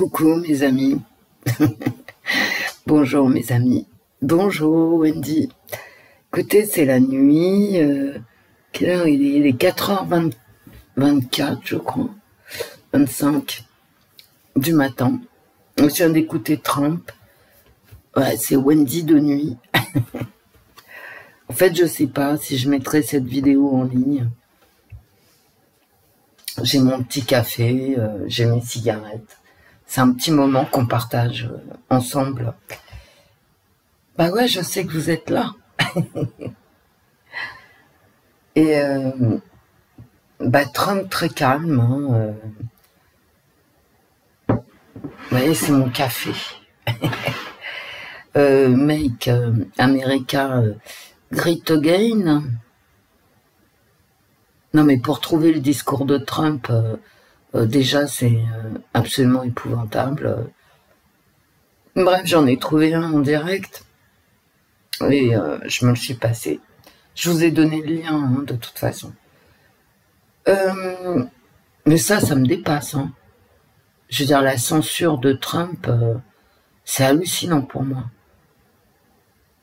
Coucou mes amis, bonjour mes amis, bonjour Wendy. Écoutez, c'est la nuit, quelle heure il est 4h24 je crois, 25 du matin. Je viens d'écouter Trump, ouais, c'est Wendy de nuit. En fait, je sais pas si je mettrai cette vidéo en ligne. J'ai mon petit café, j'ai mes cigarettes. C'est un petit moment qu'on partage ensemble. Bah ouais, je sais que vous êtes là. Et bah Trump très calme. Hein, vous voyez, c'est mon café. Make America Great Again. Non mais pour trouver le discours de Trump, déjà c'est absolument épouvantable. Bref, j'en ai trouvé un en direct et je me le suis passé. Je vous ai donné le lien hein, de toute façon. Mais ça me dépasse. Hein. Je veux dire, la censure de Trump, c'est hallucinant pour moi.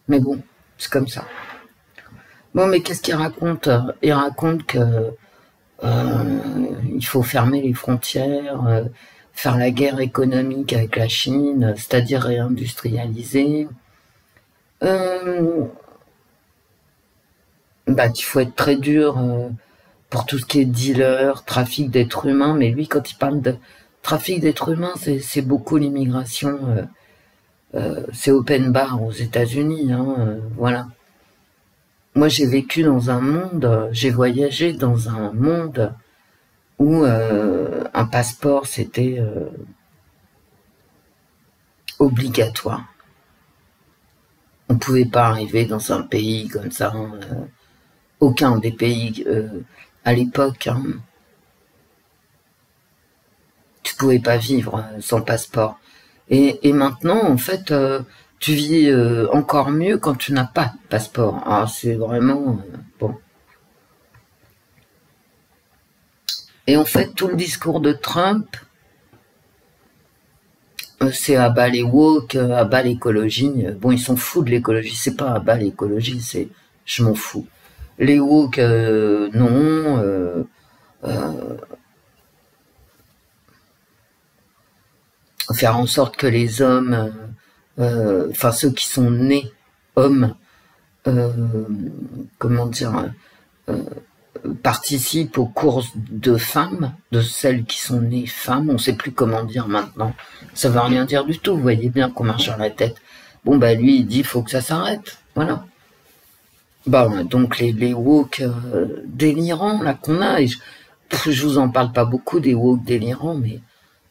Mais bon, c'est comme ça. Bon, mais qu'est-ce qu'il raconte? Il raconte que il faut fermer les frontières, faire la guerre économique avec la Chine, c'est-à-dire réindustrialiser. Bah, il faut être très dur pour tout ce qui est dealer, trafic d'êtres humains, mais lui, quand il parle de trafic d'êtres humains, c'est beaucoup l'immigration, c'est open bar aux États-Unis, hein, voilà. Moi, j'ai vécu dans un monde, j'ai voyagé dans un monde où un passeport, c'était obligatoire. On ne pouvait pas arriver dans un pays comme ça, aucun des pays à l'époque. Hein. Tu ne pouvais pas vivre sans passeport. Et maintenant, en fait, tu vis encore mieux quand tu n'as pas de passeport. Ah, c'est vraiment... bon. Et en fait, tout le discours de Trump, c'est à bas les woke, à bas l'écologie. Bon, ils sont fous de l'écologie. C'est pas à bas l'écologie, c'est je m'en fous. Les woke, non. Faire en sorte que les hommes, enfin ceux qui sont nés hommes, comment dire, participent aux courses de femmes, de celles qui sont nées femmes, on ne sait plus comment dire maintenant, ça veut rien dire du tout, vous voyez bien qu'on marche sur la tête. Bon bah lui il dit faut que ça s'arrête, voilà. Bah donc les woke délirants là qu'on a, et je vous en parle pas beaucoup des woke délirants, mais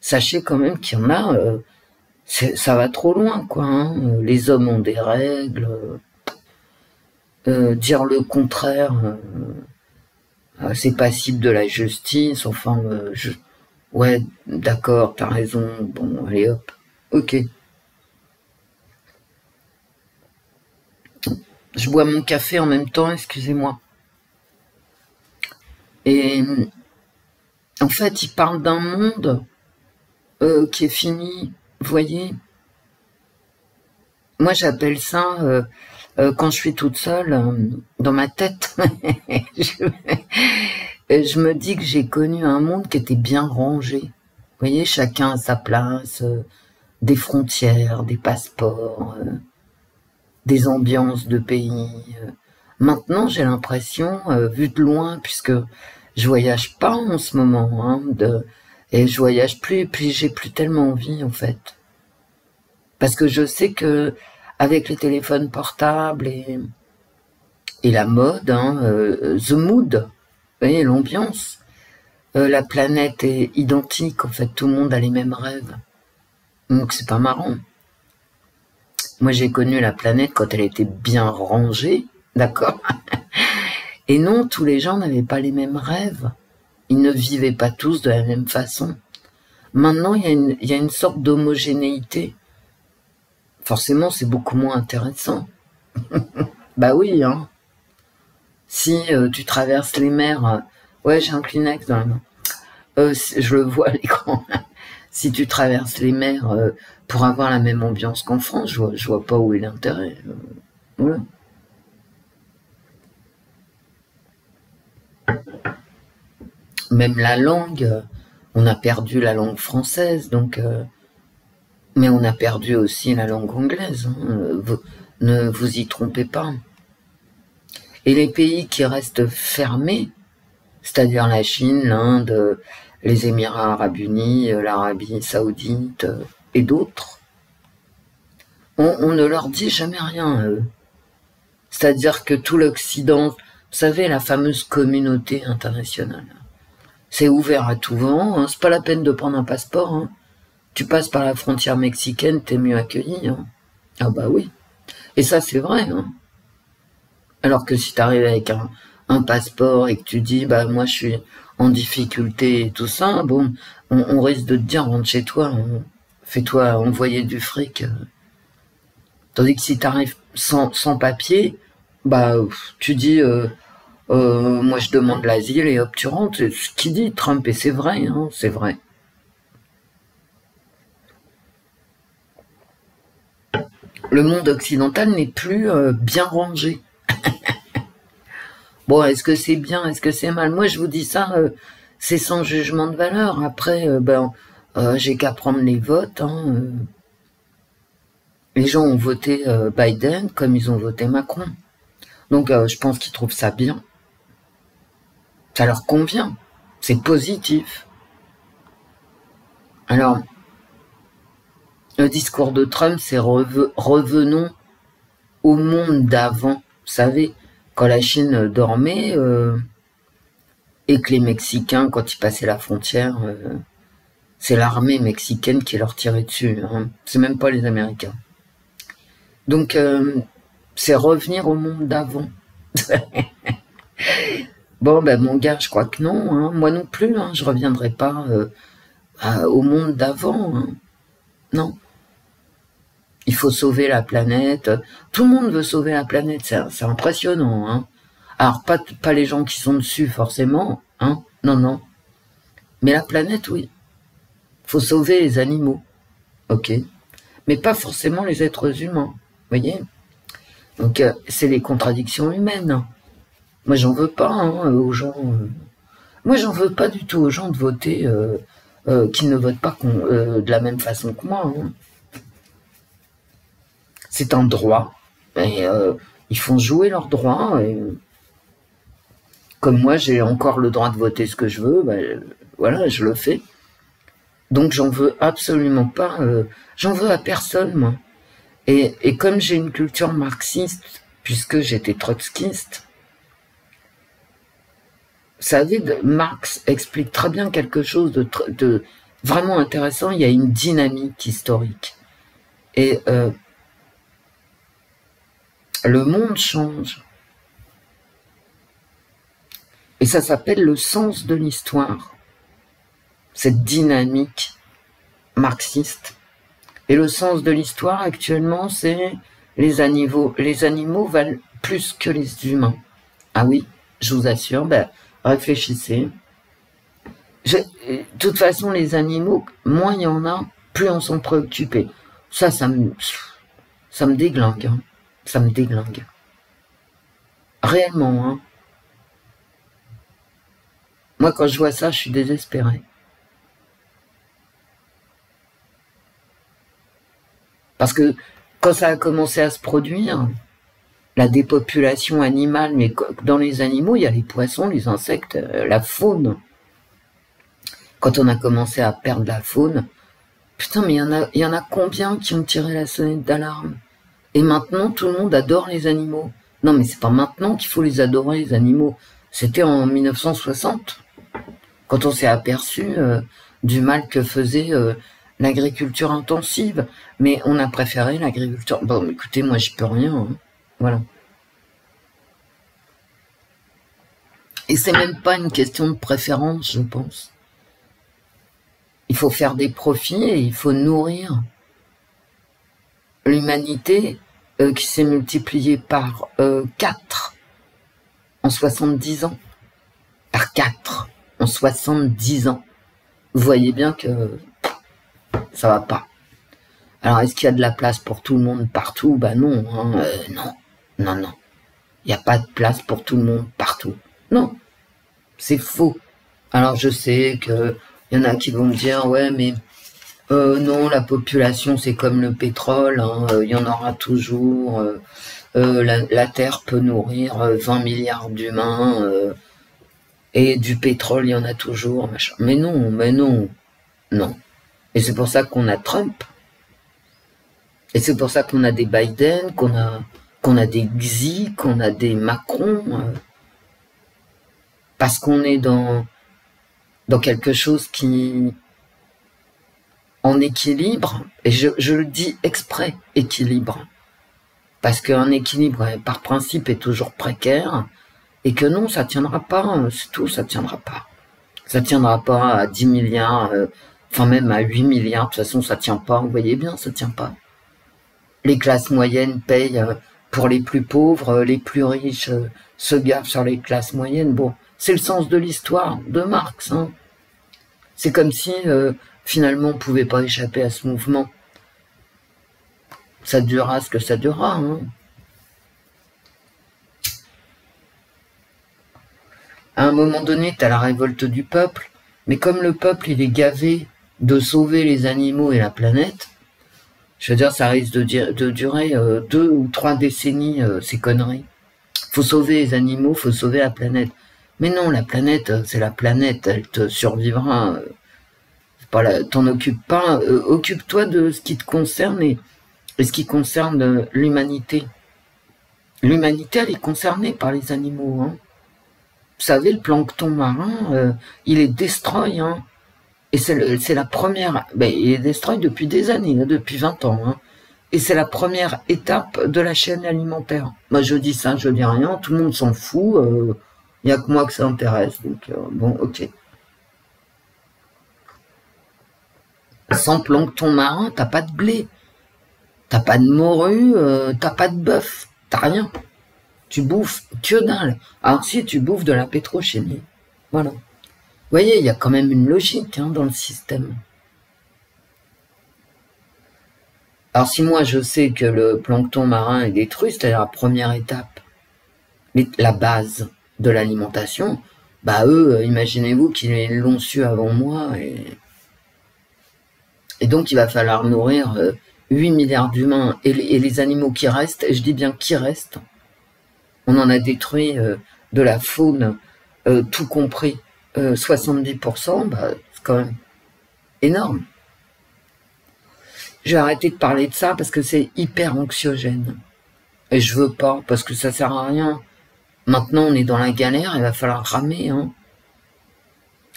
sachez quand même qu'il y en a, ça va trop loin quoi, hein. Les hommes ont des règles, dire le contraire, c'est passible de la justice, enfin, ouais, d'accord, t'as raison, bon, allez hop, ok. Je bois mon café en même temps, excusez-moi. Et en fait, il parle d'un monde qui est fini, vous voyez. Moi, j'appelle ça, quand je suis toute seule, dans ma tête, je me dis que j'ai connu un monde qui était bien rangé. Vous voyez, chacun à sa place, des frontières, des passeports, des ambiances de pays. Maintenant, j'ai l'impression, vu de loin, puisque je voyage pas en ce moment, hein, et je voyage plus, et puis j'ai plus tellement envie, en fait. Parce que je sais que avec les téléphones portables et la mode, hein, the mood, vous voyez, l'ambiance, la planète est identique, en fait, tout le monde a les mêmes rêves. Donc c'est pas marrant. Moi j'ai connu la planète quand elle était bien rangée, d'accord? Et non, tous les gens n'avaient pas les mêmes rêves. Ils ne vivaient pas tous de la même façon. Maintenant, il y a une sorte d'homogénéité. Forcément, c'est beaucoup moins intéressant. Bah oui, hein. Si tu traverses les mers... ouais, j'ai un Kleenex dans la main. Je le vois à l'écran. si tu traverses les mers pour avoir la même ambiance qu'en France, je vois pas où est l'intérêt. Voilà. Même la langue, on a perdu la langue française, donc, mais on a perdu aussi la langue anglaise. Hein, ne vous y trompez pas. Et les pays qui restent fermés, c'est-à-dire la Chine, l'Inde, les Émirats arabes unis, l'Arabie saoudite et d'autres, on ne leur dit jamais rien. C'est-à-dire que tout l'Occident, vous savez, la fameuse communauté internationale, c'est ouvert à tout vent, hein, c'est pas la peine de prendre un passeport. Hein. Tu passes par la frontière mexicaine, t'es mieux accueilli. Hein. Ah bah oui. Et ça, c'est vrai. Hein. Alors que si t'arrives avec un passeport et que tu dis, bah moi je suis en difficulté et tout ça, bon, on risque de te dire, rentre chez toi, fais-toi envoyer du fric. Tandis que si t'arrives sans papier, bah tu dis, moi je demande l'asile et hop tu rentres. C'est ce qu'il dit Trump et c'est vrai, hein, c'est vrai. Le monde occidental n'est plus bien rangé. Bon, est-ce que c'est bien, est-ce que c'est mal? Moi, je vous dis ça, c'est sans jugement de valeur. Après, j'ai qu'à prendre les votes. Hein, Les gens ont voté Biden comme ils ont voté Macron. Donc, je pense qu'ils trouvent ça bien. Ça leur convient. C'est positif. Alors, le discours de Trump, c'est revenons au monde d'avant. Vous savez, quand la Chine dormait et que les Mexicains, quand ils passaient la frontière, c'est l'armée mexicaine qui leur tirait dessus. Hein. C'est même pas les Américains. Donc, c'est revenir au monde d'avant. Bon, ben mon gars, je crois que non. Hein. Moi non plus, hein, je reviendrai pas au monde d'avant. Hein. Non. Il faut sauver la planète. Tout le monde veut sauver la planète, c'est impressionnant. Hein. Alors, pas les gens qui sont dessus, forcément. Hein. Non, non. Mais la planète, oui. Il faut sauver les animaux. Ok. Mais pas forcément les êtres humains. Vous voyez? Donc, c'est les contradictions humaines. Moi, j'en veux pas hein, aux gens. Moi, j'en veux pas du tout aux gens de voter qui ne votent pas de la même façon que moi. Hein. C'est un droit. Et, ils font jouer leurs droits. Et, comme moi, j'ai encore le droit de voter ce que je veux, ben, voilà, je le fais. Donc, j'en veux absolument pas. J'en veux à personne, moi. Et comme j'ai une culture marxiste, puisque j'étais trotskiste, vous savez, Marx explique très bien quelque chose de vraiment intéressant. Il y a une dynamique historique. Et le monde change. Et ça s'appelle le sens de l'histoire. Cette dynamique marxiste. Et le sens de l'histoire actuellement, c'est les animaux valent plus que les humains. Ah oui, je vous assure, ben, réfléchissez. De toute façon, les animaux, moins il y en a, plus on s'en préoccupé. Ça me déglingue. Hein. Ça me déglingue. Réellement, hein. Moi, quand je vois ça, je suis désespéré. Parce que quand ça a commencé à se produire, la dépopulation animale, mais dans les animaux, il y a les poissons, les insectes, la faune. Quand on a commencé à perdre la faune, putain, mais il y en a combien qui ont tiré la sonnette d'alarme? Et maintenant, tout le monde adore les animaux. Non, mais c'est pas maintenant qu'il faut les adorer, les animaux. C'était en 1960, quand on s'est aperçu du mal que faisait l'agriculture intensive. Mais on a préféré l'agriculture... Bon, écoutez, moi, j'y peux rien. Hein. Voilà. Et c'est même pas une question de préférence, je pense. Il faut faire des profits et il faut nourrir l'humanité qui s'est multipliée par 4 en 70 ans. Par 4 en 70 ans. Vous voyez bien que ça va pas. Alors, est-ce qu'il y a de la place pour tout le monde partout? Bah non, hein, non, non, non. Il n'y a pas de place pour tout le monde partout. Non, c'est faux. Alors, je sais que y en a qui vont me dire, ouais, mais non, la population, c'est comme le pétrole, hein, y en aura toujours. La Terre peut nourrir 20 milliards d'humains, et du pétrole, il y en a toujours, machin. Mais non, non. Et c'est pour ça qu'on a Trump. Et c'est pour ça qu'on a des Biden, qu'on a des Xi, qu'on a des Macron, parce qu'on est dans quelque chose qui en équilibre, et je le dis exprès, équilibre, parce qu'un équilibre par principe est toujours précaire, et que non, ça tiendra pas, c'est tout, ça tiendra pas. Ça tiendra pas à 10 milliards, enfin même à 8 milliards, de toute façon ça tient pas, vous voyez bien, ça tient pas. Les classes moyennes payent pour les plus pauvres, les plus riches se gavent sur les classes moyennes. Bon, c'est le sens de l'histoire de Marx. Hein. C'est comme si finalement on ne pouvait pas échapper à ce mouvement. Ça durera ce que ça durera. Hein. À un moment donné, tu as la révolte du peuple, mais comme le peuple il est gavé de sauver les animaux et la planète, je veux dire, ça risque de durer 2 ou 3 décennies, ces conneries. Faut sauver les animaux, faut sauver la planète. Mais non, la planète, c'est la planète, elle te survivra. T'en occupes pas. Occupe-toi de ce qui te concerne et ce qui concerne l'humanité. L'humanité, elle est concernée par les animaux. Hein. Vous savez, le plancton marin, il est destroy. Hein. Et c'est la première, il est destroy depuis des années, depuis 20 ans. Hein. Et c'est la première étape de la chaîne alimentaire. Moi, je dis ça, je dis rien, tout le monde s'en fout. Il n'y a que moi que ça intéresse. Donc, bon, ok. Sans plancton marin, t'as pas de blé. T'as pas de morue, t'as pas de bœuf. T'as rien. Tu bouffes que dalle. Alors si, tu bouffes de la pétrochimie. Voilà. Vous voyez, il y a quand même une logique dans le système. Alors si moi je sais que le plancton marin est détruit, c'est-à-dire la première étape, la base de l'alimentation, bah eux, imaginez-vous qu'ils l'ont su avant moi, et donc il va falloir nourrir 8 milliards d'humains, et les animaux qui restent, et je dis bien qui restent, on en a détruit de la faune, tout compris, 70%, bah, c'est quand même énorme. Je vais arrêter de parler de ça parce que c'est hyper anxiogène. Et je veux pas, parce que ça sert à rien. Maintenant, on est dans la galère, il va falloir ramer. Hein.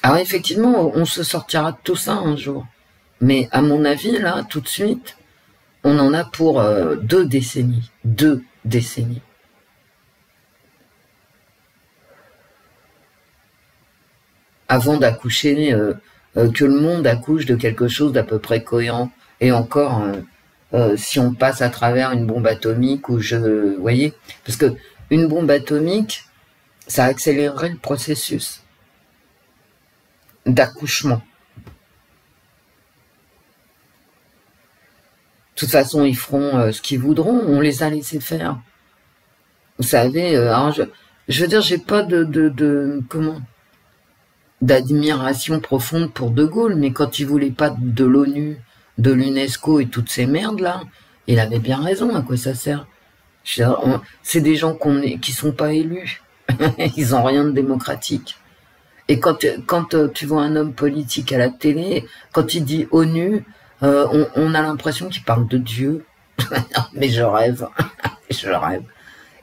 Alors effectivement, on se sortira de tout ça un jour. Mais à mon avis, là, tout de suite, on en a pour 2 décennies. 2 décennies. Avant d'accoucher, que le monde accouche de quelque chose d'à peu près cohérent. Et encore, si on passe à travers une bombe atomique, ou vous voyez, parce que une bombe atomique, ça accélérerait le processus d'accouchement. De toute façon, ils feront ce qu'ils voudront, on les a laissés faire. Vous savez, alors je veux dire, j'ai pas d'admiration profonde pour De Gaulle, mais quand il voulait pas de l'ONU, de l'UNESCO et toutes ces merdes là, il avait bien raison, à quoi ça sert? C'est des gens qui sont pas élus, ils ont rien de démocratique. Et quand tu vois un homme politique à la télé, quand il dit ONU, on a l'impression qu'il parle de Dieu. Mais je rêve, je rêve.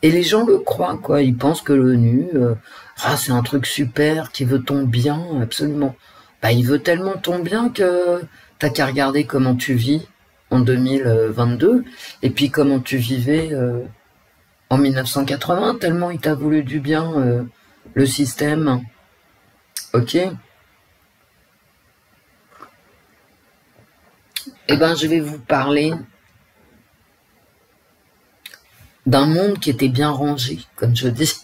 Et les gens le croient, quoi. Ils pensent que l'ONU, c'est un truc super, qui veut ton bien, absolument. Bah, il veut tellement ton bien que t'as qu'à regarder comment tu vis en 2022, et puis comment tu vivais en 1980, tellement il t'a voulu du bien, le système. Ok? Eh ben, je vais vous parler d'un monde qui était bien rangé, comme je dis.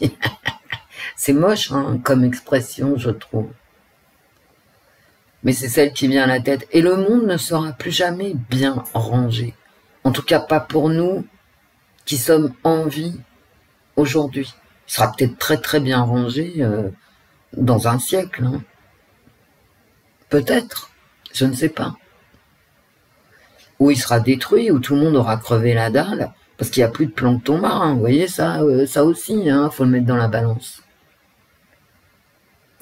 C'est moche, hein, comme expression, je trouve. mais c'est celle qui vient à la tête. Et le monde ne sera plus jamais bien rangé. En tout cas, pas pour nous qui sommes en vie aujourd'hui. Il sera peut-être très très bien rangé dans un siècle. Hein. Peut-être, je ne sais pas. Ou il sera détruit, ou tout le monde aura crevé la dalle, parce qu'il n'y a plus de plancton marin. Vous voyez, ça aussi, hein, faut le mettre dans la balance.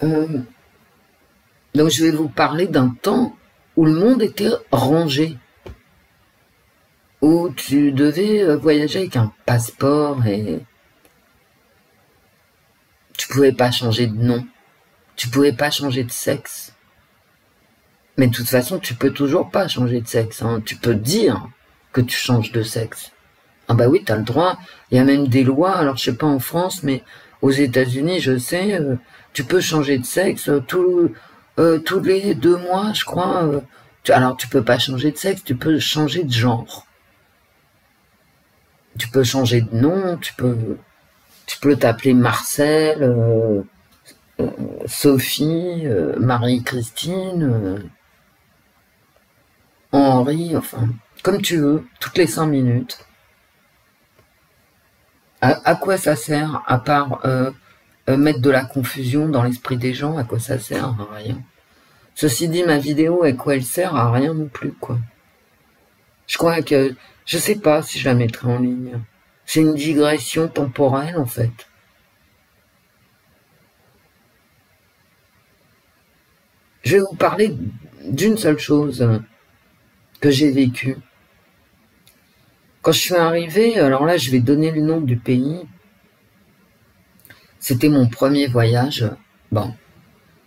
Donc je vais vous parler d'un temps où le monde était rangé, où tu devais voyager avec un passeport et tu pouvais pas changer de nom, tu pouvais pas changer de sexe. Mais de toute façon, tu peux toujours pas changer de sexe. Hein. Tu peux dire que tu changes de sexe. Ah bah oui, t'as le droit. Il y a même des lois, alors je sais pas en France, mais aux États-Unis, je sais, tu peux changer de sexe tous les 2 mois, je crois. Alors tu peux pas changer de sexe, tu peux changer de genre. Tu peux changer de nom, tu peux t'appeler Marcel, Sophie, Marie-Christine, Henri, enfin, comme tu veux, toutes les 5 minutes. À quoi ça sert, à part mettre de la confusion dans l'esprit des gens, à quoi ça sert? À rien. Ceci dit, ma vidéo, à quoi elle sert? À rien non plus, quoi. Je crois que, je sais pas si je la mettrai en ligne. C'est une digression temporelle, en fait. Je vais vous parler d'une seule chose que j'ai vécue. Quand je suis arrivé, alors là, je vais donner le nom du pays. C'était mon premier voyage. Bon,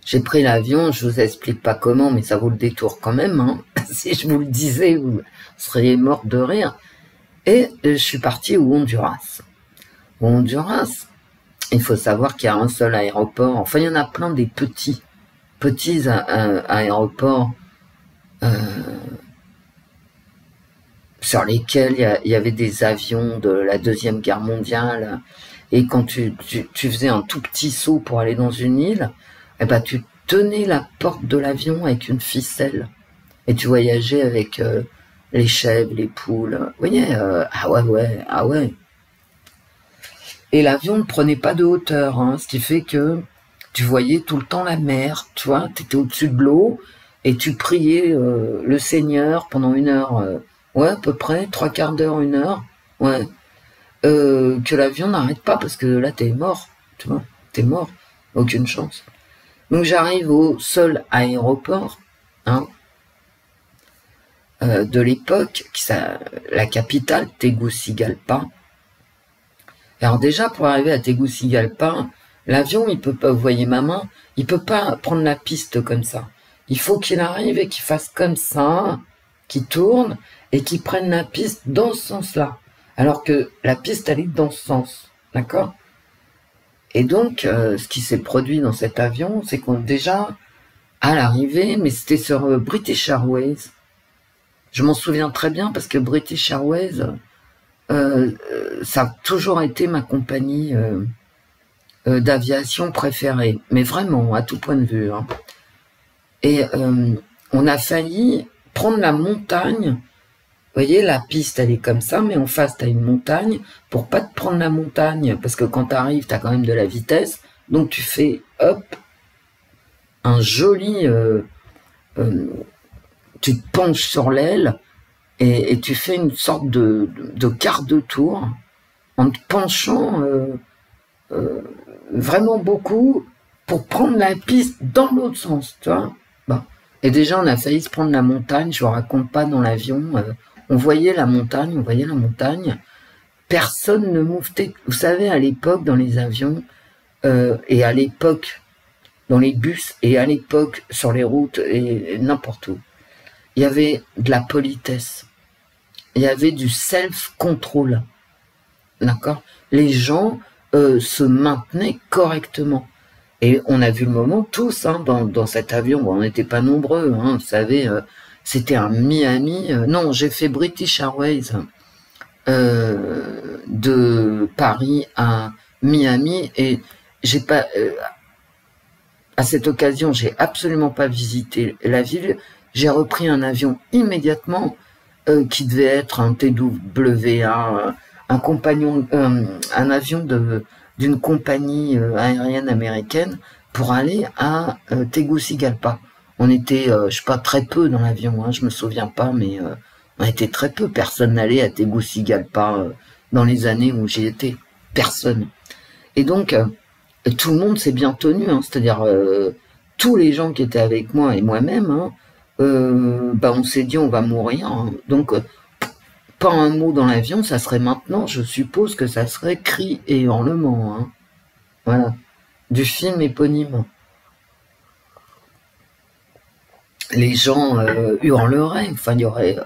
j'ai pris l'avion, je vous explique pas comment, mais ça vaut le détour quand même. Hein. Si je vous le disais, vous seriez mort de rire. Et je suis parti au Honduras. Au Honduras, il faut savoir qu'il y a un seul aéroport. Enfin, il y en a plein des petits aéroports sur lesquels il y avait des avions de la Deuxième Guerre mondiale. Et quand tu faisais un tout petit saut pour aller dans une île, eh ben, tu tenais la porte de l'avion avec une ficelle. Et tu voyageais avec les chèvres, les poules. Vous voyez, ah ouais. Et l'avion ne prenait pas de hauteur, hein, ce qui fait que tu voyais tout le temps la mer, tu vois, tu étais au-dessus de l'eau et tu priais le Seigneur pendant 1 heure, ouais, à peu près, 3/4 d'heure, 1 heure, ouais, que l'avion n'arrête pas parce que là, t'es mort, tu vois, t'es mort, aucune chance. Donc j'arrive au seul aéroport, hein, de l'époque, la capitale, Tegucigalpa. Alors déjà, pour arriver à Tegucigalpa, l'avion, il peut pas, vous voyez ma main, il peut pas prendre la piste comme ça. Il faut qu'il arrive et qu'il fasse comme ça, qu'il tourne et qu'il prenne la piste dans ce sens-là. Alors que la piste, elle est dans ce sens. D'accord? Et donc, ce qui s'est produit dans cet avion, c'est qu'on déjà, à l'arrivée, mais c'était sur British Airways. Je m'en souviens très bien parce que British Airways, ça a toujours été ma compagnie d'aviation préférée, mais vraiment, à tout point de vue. Hein. Et on a failli prendre la montagne. Vous voyez, la piste, elle est comme ça, mais en face, tu as une montagne, pour pas te prendre la montagne, parce que quand tu arrives, tu as quand même de la vitesse, donc tu fais, hop, un joli... tu te penches sur l'aile, et tu fais une sorte de quart de tour, en te penchant vraiment beaucoup, pour prendre la piste dans l'autre sens, tu vois. Bon. Et déjà, on a failli se prendre la montagne, je vous raconte pas dans l'avion, on voyait la montagne, personne ne mouvetait. Vous savez, à l'époque, dans les avions, et à l'époque, dans les bus, et à l'époque, sur les routes, et n'importe où, il y avait de la politesse. Il y avait du self-control. D'accord? Les gens se maintenaient correctement. Et on a vu le moment, tous, hein, dans cet avion, bon, on n'était pas nombreux, hein, vous savez, c'était un Miami, non, j'ai fait British Airways de Paris à Miami, et j'ai pas, À cette occasion, j'ai absolument pas visité la ville. J'ai repris un avion immédiatement qui devait être un TWA, un compagnon, un avion d'une compagnie aérienne américaine pour aller à Tegucigalpa. On était, je sais pas, très peu dans l'avion, hein, je me souviens pas, mais on était très peu. Personne n'allait à Tegucigalpa dans les années où j'y étais. Personne. Et donc, tout le monde s'est bien tenu, hein, c'est-à-dire tous les gens qui étaient avec moi et moi-même, hein, on s'est dit on va mourir. Hein. Donc, pas un mot dans l'avion, ça serait maintenant, je suppose que ça serait cri et hurlement. Hein. Voilà. Du film éponyme. Les gens hurleraient, enfin il y aurait...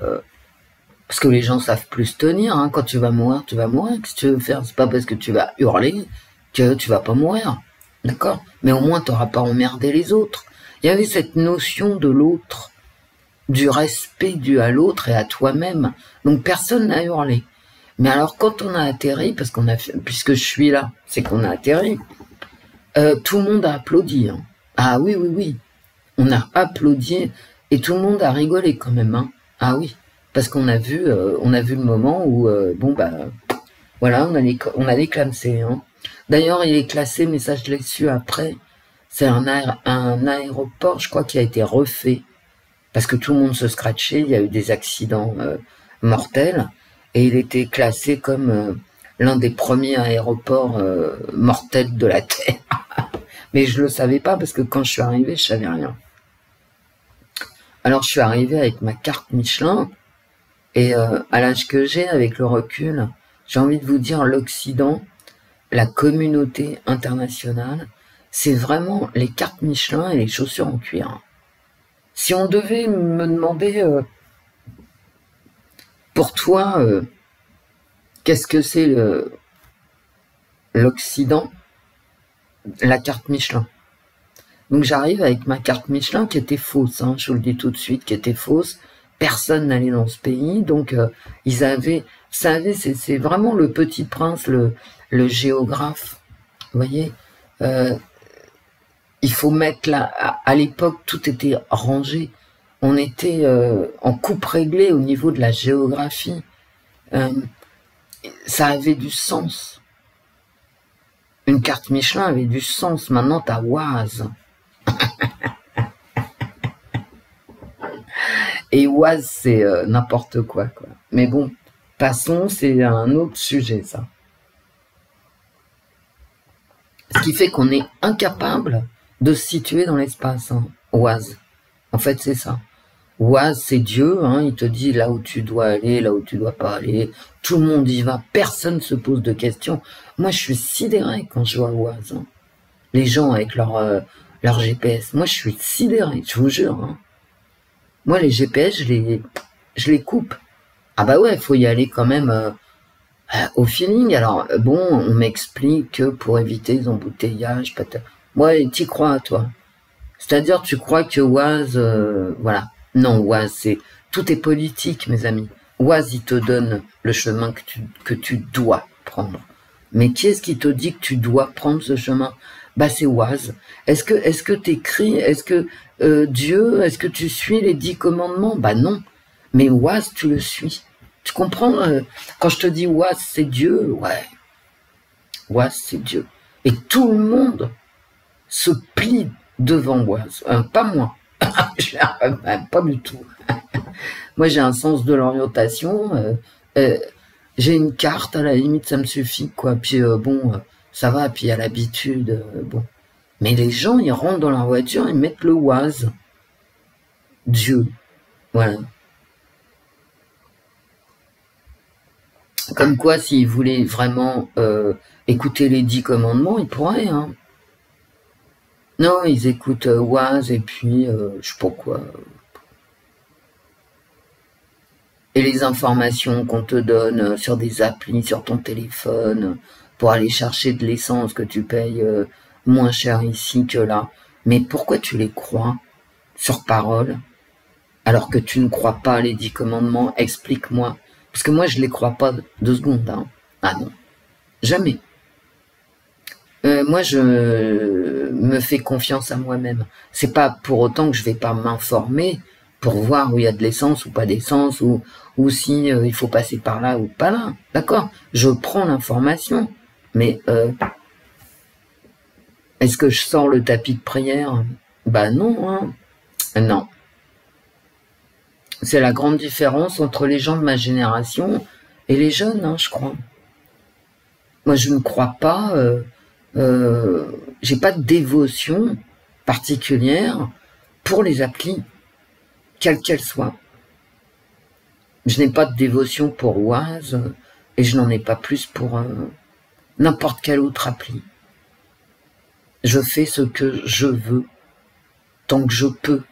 parce que les gens savent plus se tenir, hein. Quand tu vas mourir, tu vas mourir. Qu'est-ce que tu veux faire? C'est pas parce que tu vas hurler que tu vas pas mourir. D'accord? Mais au moins, tu n'auras pas emmerdé les autres. Il y avait cette notion de l'autre, du respect dû à l'autre et à toi-même. Donc, personne n'a hurlé. Mais alors, quand on a atterri, parce qu'on a fait, puisque je suis là, c'est qu'on a atterri, tout le monde a applaudi. Hein. Ah oui, oui, oui. On a applaudi et tout le monde a rigolé quand même. Hein. Ah oui. Parce qu'on a vu le moment où, voilà, on allait clamser. Hein. D'ailleurs, il est classé, mais ça, je l'ai su après. C'est un aéroport, je crois, qui a été refait. Parce que tout le monde se scratchait, il y a eu des accidents mortels. Et il était classé comme l'un des premiers aéroports mortels de la Terre. Mais je le savais pas, parce que quand je suis arrivé, je savais rien. Alors, je suis arrivé avec ma carte Michelin. Et à l'âge que j'ai, avec le recul, j'ai envie de vous dire, l'Occident, la communauté internationale, c'est vraiment les cartes Michelin et les chaussures en cuir. Si on devait me demander, pour toi, qu'est-ce que c'est l'Occident, la carte Michelin. Donc j'arrive avec ma carte Michelin qui était fausse, hein, je vous le dis tout de suite, qui était fausse. Personne n'allait dans ce pays, donc ils avaient, c'est vraiment le Petit Prince, le géographe, vous voyez, il faut mettre là, à l'époque, tout était rangé, on était en coupe réglée au niveau de la géographie, ça avait du sens, une carte Michelin avait du sens, maintenant t'as Oise, et Oise, c'est n'importe quoi, quoi. Mais bon, passons, c'est un autre sujet, ça. Ce qui fait qu'on est incapable de se situer dans l'espace, hein, Oise. En fait, c'est ça. Oise, c'est Dieu, hein, il te dit là où tu dois aller, là où tu dois pas aller. Tout le monde y va, personne se pose de questions. Moi, je suis sidéré quand je vois Oise. Hein. Les gens avec leur GPS. Moi, je suis sidéré, je vous jure. Hein. Moi, les GPS, je les coupe. Ah bah ouais, il faut y aller quand même au feeling. Alors, bon, on m'explique que pour éviter les embouteillages, moi, t'y crois, toi. C'est-à-dire, tu crois que Oise, voilà. Non, Oise, tout est politique, mes amis. Oise, il te donne le chemin que tu dois prendre. Mais qui est-ce qui te dit que tu dois prendre ce chemin? Bah, c'est Oise. Est-ce que t'écris, est-ce que Dieu, est-ce que tu suis les 10 commandements? Bah non. Mais Oise, tu le suis. Tu comprends? Quand je te dis Oise, c'est Dieu, ouais. Oise, c'est Dieu. Et tout le monde se plie devant Oise. Pas moi. Pas du tout. Moi, j'ai un sens de l'orientation. J'ai une carte, à la limite, ça me suffit, quoi. Puis bon, ça va, puis à l'habitude, bon. Mais les gens, ils rentrent dans leur voiture, ils mettent le Oise. Dieu. Voilà. Comme quoi, s'ils voulaient vraiment écouter les 10 commandements, ils pourraient, hein. Non, ils écoutent Oise et puis, je sais pas quoi. Et les informations qu'on te donne sur des applis, sur ton téléphone, pour aller chercher de l'essence que tu payes moins cher ici que là. Mais pourquoi tu les crois sur parole, alors que tu ne crois pas les 10 commandements? Explique-moi. Parce que moi, je les crois pas 2 secondes. Hein. Ah non, jamais. Moi, je me fais confiance à moi-même. C'est pas pour autant que je vais pas m'informer pour voir où il y a de l'essence ou pas d'essence, ou si il faut passer par là ou pas là. D'accord? Je prends l'information, mais est-ce que je sors le tapis de prière? Bah non, hein. Non. C'est la grande différence entre les gens de ma génération et les jeunes, hein, je crois. Moi, je ne crois pas, j'ai pas de dévotion particulière pour les applis, quelles qu'elles soient. Je n'ai pas de dévotion pour Oise et je n'en ai pas plus pour n'importe quelle autre appli. Je fais ce que je veux, tant que je peux.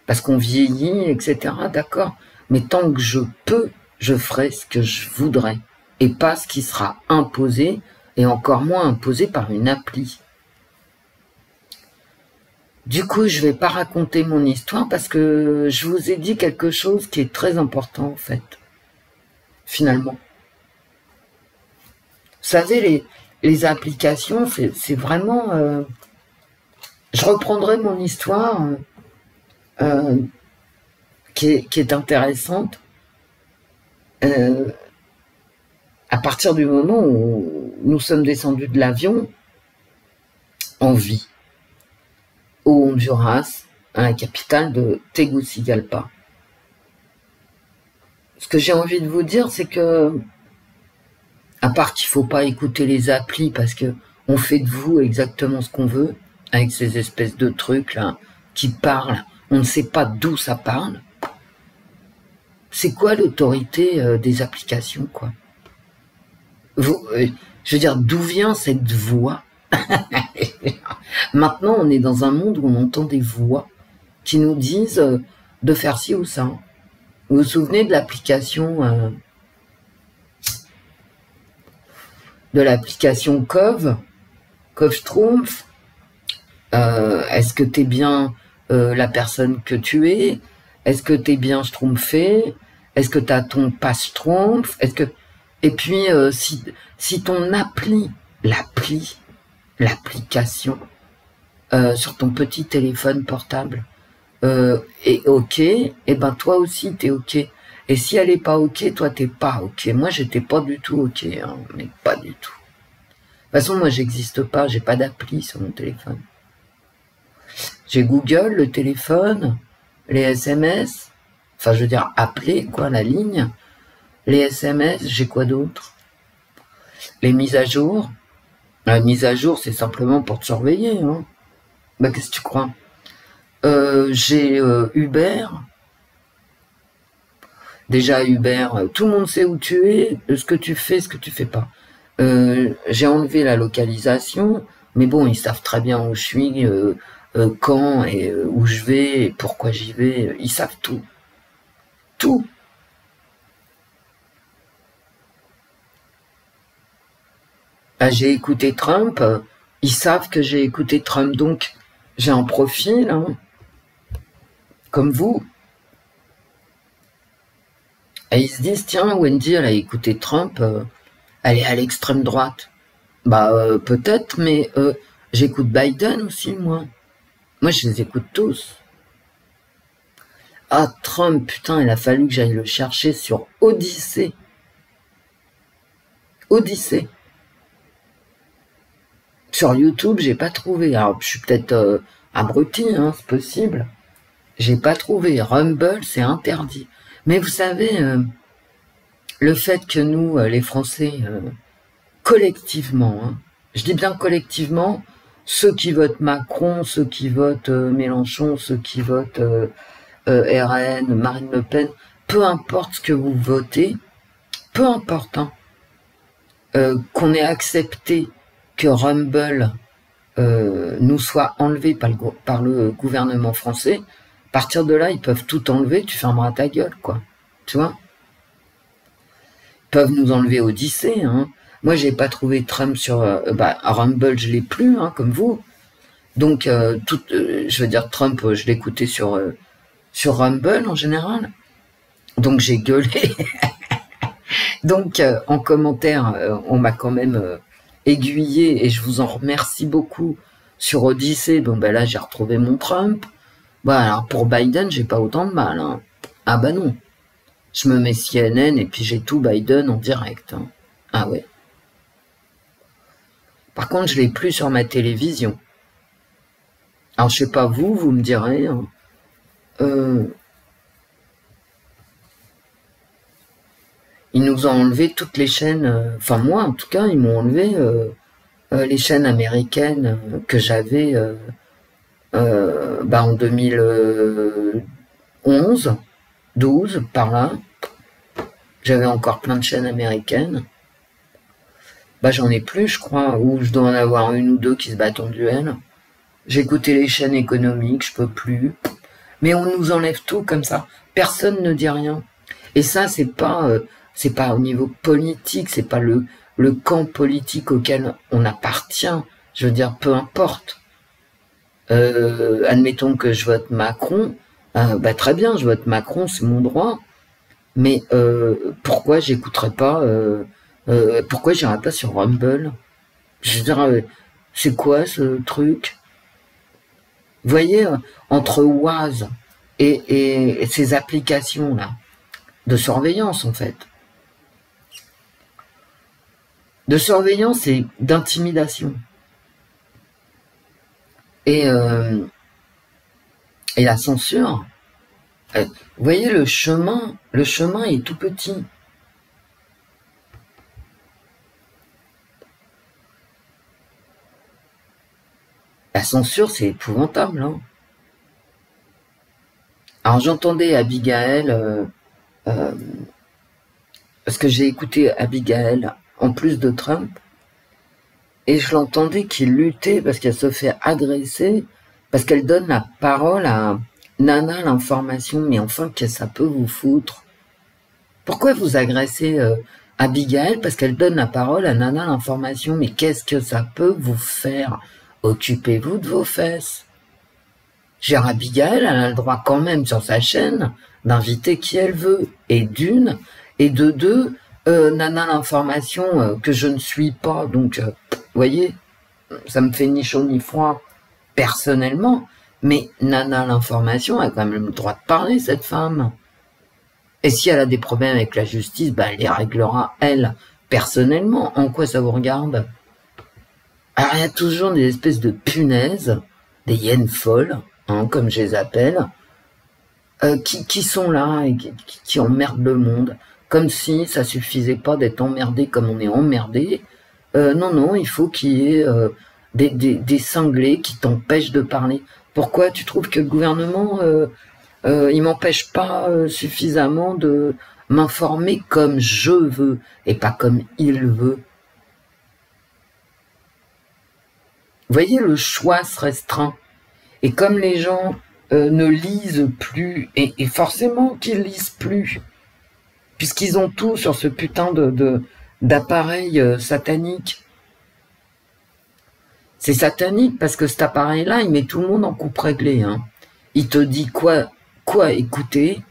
Parce qu'on vieillit, etc., d'accord. Mais tant que je peux, je ferai ce que je voudrais. Et pas ce qui sera imposé, et encore moins imposé par une appli. Du coup, je vais pas raconter mon histoire parce que je vous ai dit quelque chose qui est très important, en fait. Finalement. Vous savez, les applications, c'est vraiment... je reprendrai mon histoire qui est intéressante à partir du moment où nous sommes descendus de l'avion en vie au Honduras, à la capitale de Tegucigalpa. Ce que j'ai envie de vous dire, c'est que, à part qu'il faut pas écouter les applis parce que on fait de vous exactement ce qu'on veut, avec ces espèces de trucs là qui parlent, on ne sait pas d'où ça parle. C'est quoi l'autorité des applications, quoi? Je veux dire, d'où vient cette voix? Maintenant, on est dans un monde où on entend des voix qui nous disent de faire ci ou ça. Vous vous souvenez de l'application Cove Schtroumpf? Est-ce que t'es bien la personne que tu es? Est-ce que t'es bien schtroumpfé? Est-ce que t'as ton passe Schtroumpf? Et puis si ton l'application sur ton petit téléphone portable est ok, et ben toi aussi t'es ok. Et si elle est pas ok, toi t'es pas ok. Moi j'étais pas du tout ok, hein, mais pas du tout. De toute façon, moi j'existe pas, j'ai pas d'appli sur mon téléphone. J'ai Google, le téléphone, les SMS, enfin je veux dire appeler quoi, la ligne, les SMS, j'ai quoi d'autre? Les mises à jour. La mise à jour, c'est simplement pour te surveiller, hein. Bah qu'est-ce que tu crois? J'ai Uber. Déjà Uber, tout le monde sait où tu es, ce que tu fais, ce que tu fais pas. J'ai enlevé la localisation, mais bon, ils savent très bien où je suis, quand et où je vais, et pourquoi j'y vais. Ils savent tout. Tout. Ah, j'ai écouté Trump, ils savent que j'ai écouté Trump, donc j'ai un profil, hein, comme vous. Et ils se disent, tiens, Wendy, elle a écouté Trump, elle est à l'extrême droite. Bah, peut-être, mais j'écoute Biden aussi, moi. Moi, je les écoute tous. Ah, Trump, putain, il a fallu que j'aille le chercher sur Odyssée. Odyssée. Sur YouTube, j'ai pas trouvé. Alors, je suis peut-être abruti, hein, c'est possible. J'ai pas trouvé. Rumble, c'est interdit. Mais vous savez, le fait que nous, les Français, collectivement, hein, je dis bien collectivement, ceux qui votent Macron, ceux qui votent Mélenchon, ceux qui votent RN, Marine Le Pen, peu importe ce que vous votez, peu importe, hein, qu'on ait accepté que Rumble nous soit enlevé par le gouvernement français, à partir de là, ils peuvent tout enlever, tu fermeras ta gueule, quoi. Tu vois? Ils peuvent nous enlever Odyssée, hein. Moi, j'ai pas trouvé Trump sur Rumble, je l'ai plus, hein, comme vous. Donc, je veux dire, Trump, je l'écoutais sur Rumble en général. Donc, j'ai gueulé. Donc, en commentaire, on m'a quand même aiguillé, et je vous en remercie beaucoup, sur Odyssée. Bon, ben là, j'ai retrouvé mon Trump. Bon, alors, pour Biden, j'ai pas autant de mal, hein. Ah bah non. Je me mets CNN et puis j'ai tout Biden en direct, hein. Ah ouais. Par contre, je l'ai plus sur ma télévision. Alors, je sais pas vous me direz, hein. Ils nous ont enlevé toutes les chaînes, enfin moi en tout cas, ils m'ont enlevé les chaînes américaines que j'avais en 2011, 12, par là. J'avais encore plein de chaînes américaines. Bah j'en ai plus, je crois, ou je dois en avoir une ou deux qui se battent en duel. J'ai écouté les chaînes économiques, je peux plus. Mais on nous enlève tout comme ça. Personne ne dit rien. Et ça, c'est pas au niveau politique, c'est pas le camp politique auquel on appartient. Je veux dire, peu importe. Admettons que je vote Macron, bah très bien, je vote Macron, c'est mon droit. Mais pourquoi j'écouterais pas pourquoi j'irais pas sur Rumble? Je veux dire, c'est quoi ce truc? Vous voyez, entre Oise et ces applications-là, de surveillance en fait. De surveillance et d'intimidation. Et la censure, vous voyez le chemin est tout petit. La censure, c'est épouvantable, hein. Alors j'entendais Abigail, parce que j'ai écouté Abigail en plus de Trump, et je l'entendais qu'il luttait parce qu'elle se fait agresser, parce qu'elle donne la parole à Nana l'information. Mais enfin, qu'est-ce que ça peut vous foutre? Pourquoi vous agressez Abigail parce qu'elle donne la parole à Nana l'information? Mais qu'est-ce que ça peut vous faire? Occupez-vous de vos fesses. Gère Abigail, elle a le droit quand même sur sa chaîne d'inviter qui elle veut. Et d'une, et de deux, Nana l'information que je ne suis pas. Donc, vous voyez, ça me fait ni chaud ni froid personnellement. Mais Nana l'information a quand même le droit de parler, cette femme. Et si elle a des problèmes avec la justice, bah, elle les réglera, elle, personnellement. En quoi ça vous regarde? Alors, il y a toujours des espèces de punaises, des hyènes folles, hein, comme je les appelle, qui sont là et qui emmerdent le monde. Comme si ça suffisait pas d'être emmerdé comme on est emmerdé. Non, il faut qu'il y ait des cinglés qui t'empêchent de parler. Pourquoi tu trouves que le gouvernement, il m'empêche pas suffisamment de m'informer comme je veux et pas comme il veut? Vous voyez, le choix se restreint. Et comme les gens ne lisent plus, et forcément qu'ils lisent plus, puisqu'ils ont tout sur ce putain d'appareil satanique. C'est satanique parce que cet appareil-là, il met tout le monde en coupe réglée, hein. Il te dit quoi écouter,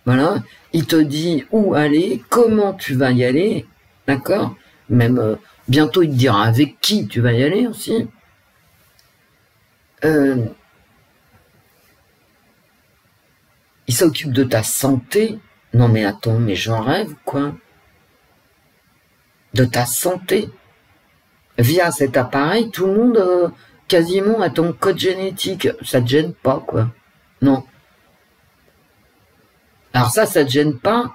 voilà. Il te dit où aller, comment tu vas y aller, d'accord? Même bientôt, il te dira avec qui tu vas y aller aussi. Il s'occupe de ta santé. Non mais attends, mais j'en rêve, quoi. De ta santé. Via cet appareil, tout le monde quasiment a ton code génétique. Ça te gêne pas, quoi. Non. Alors ça te gêne pas.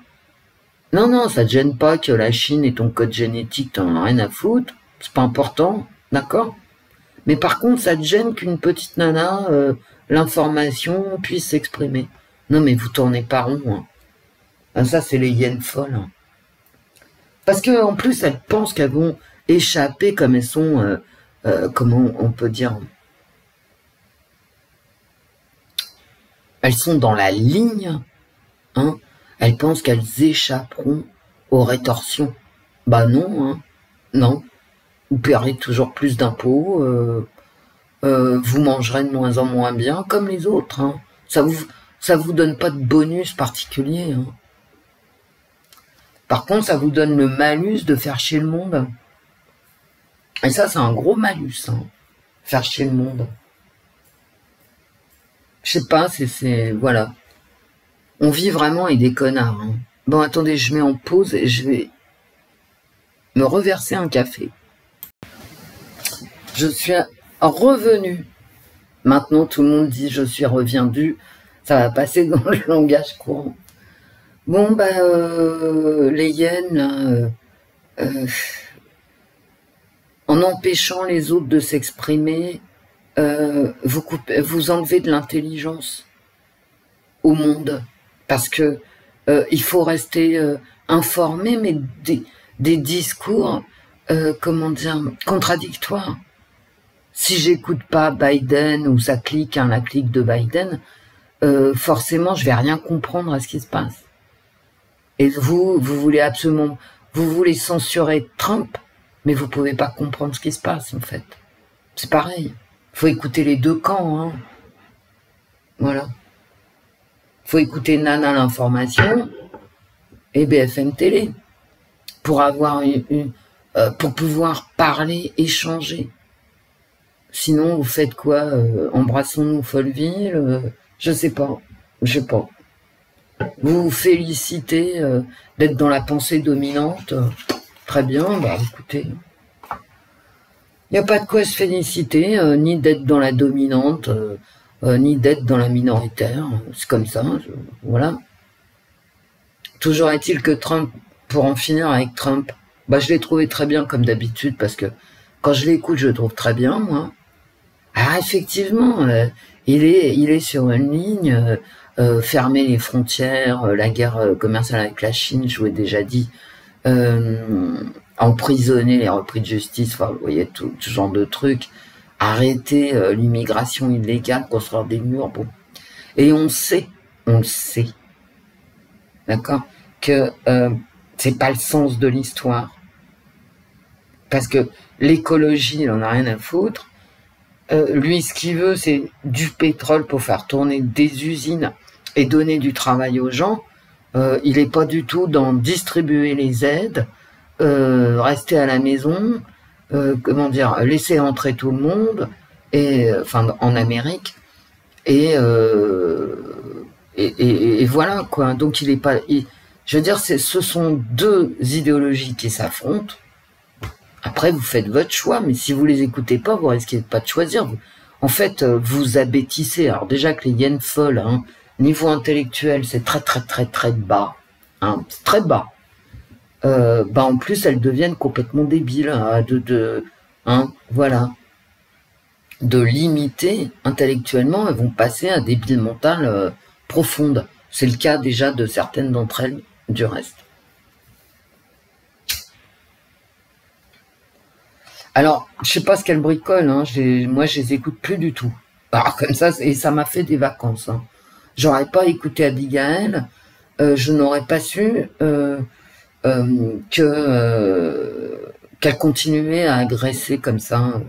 Non, ça te gêne pas que la Chine ait ton code génétique, t'en as rien à foutre. C'est pas important, d'accord? Mais par contre, ça te gêne qu'une petite nana, l'information puisse s'exprimer. Non mais vous tournez pas rond, hein. Ah, ça, c'est les hyènes folles, hein. Parce que en plus, elles pensent qu'elles vont échapper comme elles sont, comment on peut dire, elles sont dans la ligne, hein. Elles pensent qu'elles échapperont aux rétorsions. Bah non, hein. Non. Vous paierez toujours plus d'impôts, vous mangerez de moins en moins bien, comme les autres, hein. Ça vous donne pas de bonus particulier, hein. Par contre, ça vous donne le malus de faire chier le monde. Et ça, c'est un gros malus, hein, faire chier le monde. Je sais pas, voilà. On vit vraiment avec des connards. Hein. Bon, attendez, je mets en pause et je vais me reverser un café. Je suis revenue. Maintenant, tout le monde dit je suis reviendue. Ça va passer dans le langage courant. Bon, les hyènes, là, en empêchant les autres de s'exprimer, vous enlevez de l'intelligence au monde. Parce que il faut rester informé, mais des discours, comment dire, contradictoires. Si j'écoute pas Biden ou sa clique, hein, la clique de Biden, forcément, je vais rien comprendre à ce qui se passe. Et vous voulez absolument, vous voulez censurer Trump, mais vous pouvez pas comprendre ce qui se passe, en fait. C'est pareil. Faut écouter les deux camps, hein. Voilà. Faut écouter Nana l'information et BFM Télé pour avoir pour pouvoir parler, échanger. Sinon, vous faites quoi? Embrassons-nous Folleville? Je sais pas. Vous vous félicitez d'être dans la pensée dominante. Très bien, écoutez. Il n'y a pas de quoi se féliciter, ni d'être dans la dominante, ni d'être dans la minoritaire. C'est comme ça, voilà. Toujours est-il que Trump, pour en finir avec Trump, je l'ai trouvé très bien comme d'habitude, parce que quand je l'écoute, je le trouve très bien, moi. Ah, effectivement, il est sur une ligne, fermer les frontières, la guerre commerciale avec la Chine, je vous ai déjà dit, emprisonner les repris de justice, enfin, vous voyez, tout ce genre de trucs, arrêter l'immigration illégale, construire des murs, bon. Et on le sait, d'accord, que c'est pas le sens de l'histoire. Parce que l'écologie, il en a rien à foutre. Lui, ce qu'il veut, c'est du pétrole pour faire tourner des usines et donner du travail aux gens. Il n'est pas du tout dans distribuer les aides, rester à la maison, comment dire, laisser entrer tout le monde, et enfin en Amérique, et voilà quoi. Donc il est pas, je veux dire, ce sont deux idéologies qui s'affrontent. Après, vous faites votre choix, mais si vous les écoutez pas, vous risquez pas de choisir. En fait, vous abêtissez. Alors déjà que les hyènes folles, hein, niveau intellectuel, c'est très très très très bas, hein, c'est très bas. En plus, elles deviennent complètement débiles, hein, voilà. De limiter intellectuellement, elles vont passer à débile mental profonde. C'est le cas déjà de certaines d'entre elles, du reste. Alors, je sais pas ce qu'elles bricolent, hein, moi je les écoute plus du tout. Alors comme ça, et ça m'a fait des vacances. Hein. J'aurais pas écouté Abigail, je n'aurais pas su qu'elle continuait à agresser comme ça.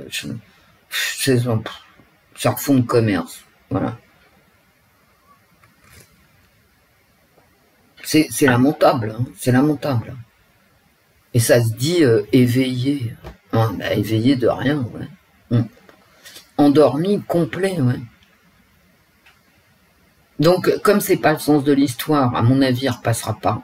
C'est un fond de commerce, voilà. C'est lamentable, hein, c'est lamentable. Et ça se dit éveillé. Hein, éveillé de rien, ouais. Endormi complet, ouais. Donc, comme c'est pas le sens de l'histoire, à mon avis, il repassera pas.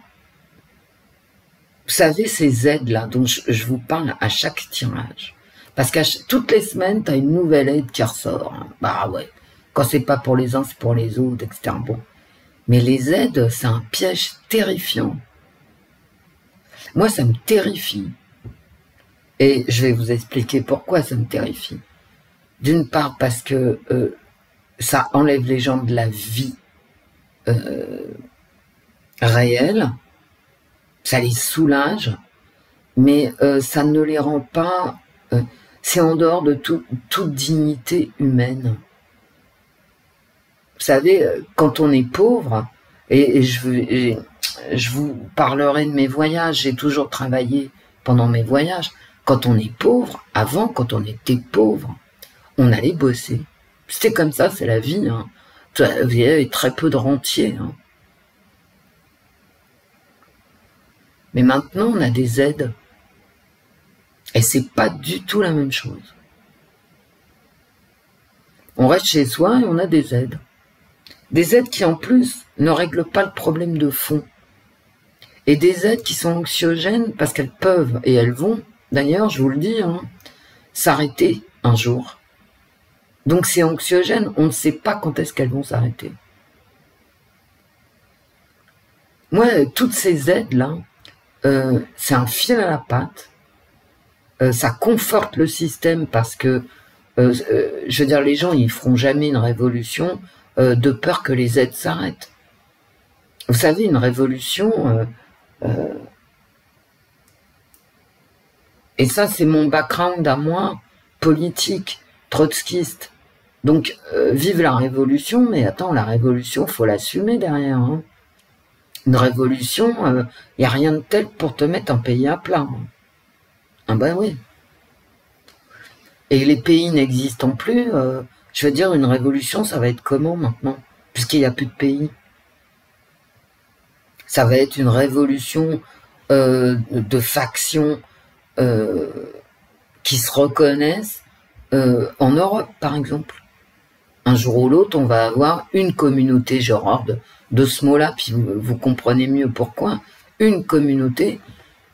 Vous savez, ces aides-là dont je vous parle à chaque tirage. Parce qu'à toutes les semaines, tu as une nouvelle aide qui ressort. Hein. Bah ouais. Quand c'est pas pour les uns, c'est pour les autres, etc. Bon. Mais les aides, c'est un piège terrifiant. Moi, ça me terrifie. Et je vais vous expliquer pourquoi ça me terrifie. D'une part, parce que ça enlève les gens de la vie réelle, ça les soulage, mais ça ne les rend pas... c'est en dehors de toute dignité humaine. Vous savez, quand on est pauvre, et je vous parlerai de mes voyages, j'ai toujours travaillé pendant mes voyages, quand on est pauvre, avant, quand on était pauvre, on allait bosser. C'était comme ça, c'est la vie. Hein. Il y avait très peu de rentiers. Hein. Mais maintenant, on a des aides. Et c'est pas du tout la même chose. On reste chez soi et on a des aides. Des aides qui en plus ne règlent pas le problème de fond. Et des aides qui sont anxiogènes parce qu'elles peuvent, et elles vont, d'ailleurs, je vous le dis, hein, s'arrêter un jour. Donc c'est anxiogène, on ne sait pas quand est-ce qu'elles vont s'arrêter. Moi, toutes ces aides-là, c'est un fil à la patte. Ça conforte le système parce que, je veux dire, les gens, ils feront jamais une révolution de peur que les aides s'arrêtent. Vous savez, une révolution, et ça, c'est mon background à moi, politique, trotskiste. Donc, vive la révolution, mais attends, la révolution, faut l'assumer derrière. Hein. Une révolution, il n'y a rien de tel pour te mettre un pays à plat. Hein. Ah ben oui. Et les pays n'existant plus, je veux dire, une révolution, ça va être comment maintenant? Puisqu'il n'y a plus de pays. Ça va être une révolution de factions qui se reconnaissent en Europe, par exemple. Un jour ou l'autre, on va avoir une communauté, j'ai horreur de ce mot-là, puis vous comprenez mieux pourquoi. Une communauté,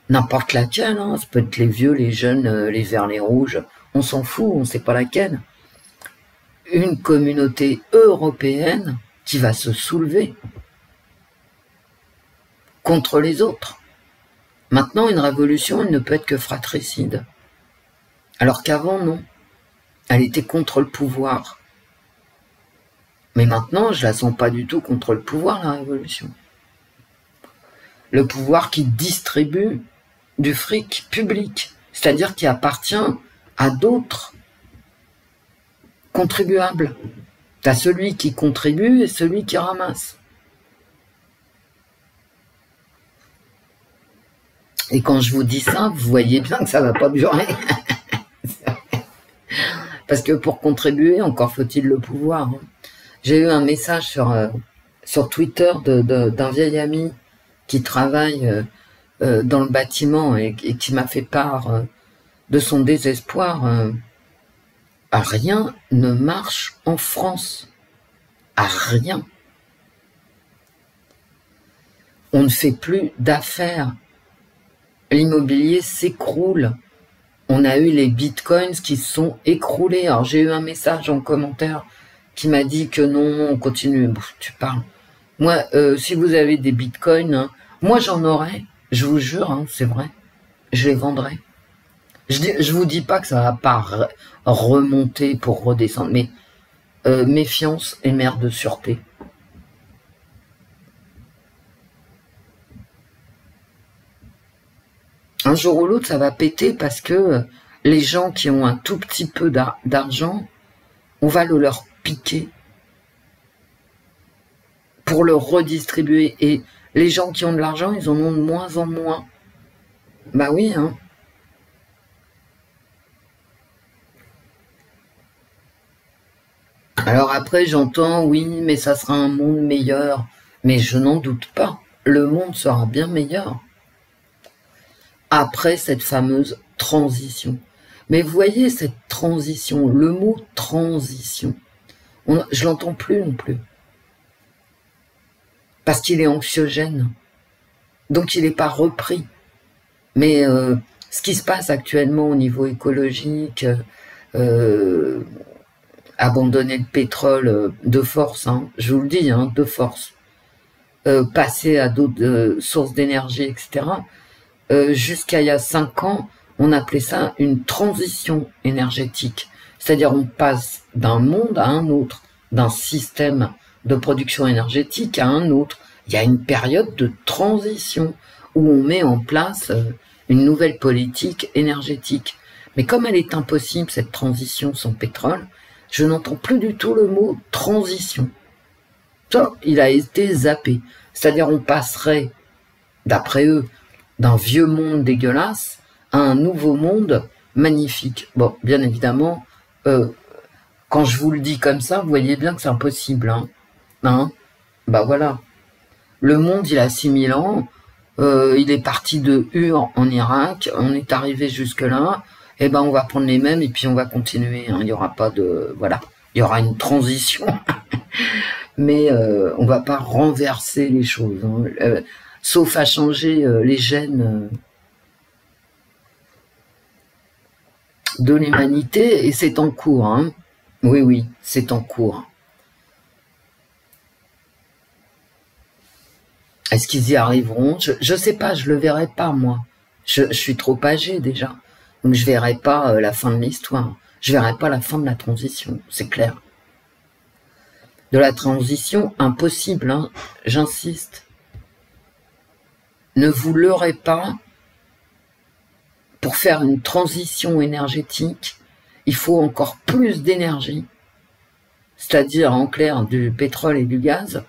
n'importe laquelle, hein, ça peut être les vieux, les jeunes, les verts, les rouges, on s'en fout, on ne sait pas laquelle. Une communauté européenne qui va se soulever contre les autres. Maintenant, une révolution, elle ne peut être que fratricide. Alors qu'avant, non. Elle était contre le pouvoir. Mais maintenant, je la sens pas du tout contre le pouvoir, la révolution. Le pouvoir qui distribue du fric public, c'est-à-dire qui appartient à d'autres contribuables. T'as celui qui contribue et celui qui ramasse. Et quand je vous dis ça, vous voyez bien que ça va pas durer. Parce que pour contribuer, encore faut-il le pouvoir. J'ai eu un message sur Twitter d'un vieil ami qui travaille dans le bâtiment et qui m'a fait part de son désespoir. Rien ne marche en France. Rien. On ne fait plus d'affaires. L'immobilier s'écroule. On a eu les bitcoins qui se sont écroulés. Alors j'ai eu un message en commentaire qui m'a dit que non, on continue. Bon, tu parles. Moi, si vous avez des bitcoins, hein, moi j'en aurais, je vous jure, hein, c'est vrai, je les vendrai. Je vous dis pas que ça va pas remonter pour redescendre, mais méfiance et mère de sûreté. Un jour ou l'autre, ça va péter parce que les gens qui ont un tout petit peu d'argent, on va le leur piquer pour le redistribuer. Et les gens qui ont de l'argent, ils en ont de moins en moins. Bah oui, hein. Alors après, j'entends, oui, mais ça sera un monde meilleur. Mais je n'en doute pas. Le monde sera bien meilleur. Après cette fameuse transition. Mais vous voyez cette transition, le mot transition, je l'entends plus non plus. Parce qu'il est anxiogène. Donc il n'est pas repris. Mais ce qui se passe actuellement au niveau écologique, abandonner le pétrole de force, hein, je vous le dis, hein, de force, passer à d'autres sources d'énergie, etc., jusqu'à il y a 5 ans, on appelait ça une transition énergétique. C'est-à-dire on passe d'un monde à un autre, d'un système de production énergétique à un autre. Il y a une période de transition où on met en place une nouvelle politique énergétique. Mais comme elle est impossible, cette transition sans pétrole, je n'entends plus du tout le mot transition. Ça, il a été zappé. C'est-à-dire on passerait, d'après eux, d'un vieux monde dégueulasse à un nouveau monde magnifique. Bon, bien évidemment, quand je vous le dis comme ça, vous voyez bien que c'est impossible. Hein, bah voilà. Le monde, il a 6000 ans. il est parti de Ur en Irak, on est arrivé jusque-là, et ben on va prendre les mêmes et puis on va continuer. Hein. Il n'y aura pas de... Voilà, il y aura une transition, mais on va pas renverser les choses. Hein. Sauf à changer les gènes de l'humanité, et c'est en cours. Hein. Oui, oui, c'est en cours. Est-ce qu'ils y arriveront? Je sais pas, je le verrai pas, moi. Je suis trop âgé déjà. Donc je verrai pas la fin de l'histoire. Je verrai pas la fin de la transition, c'est clair. De la transition, impossible, hein, j'insiste. Ne vous leurrez pas, pour faire une transition énergétique, il faut encore plus d'énergie. C'est-à-dire, en clair, du pétrole et du gaz,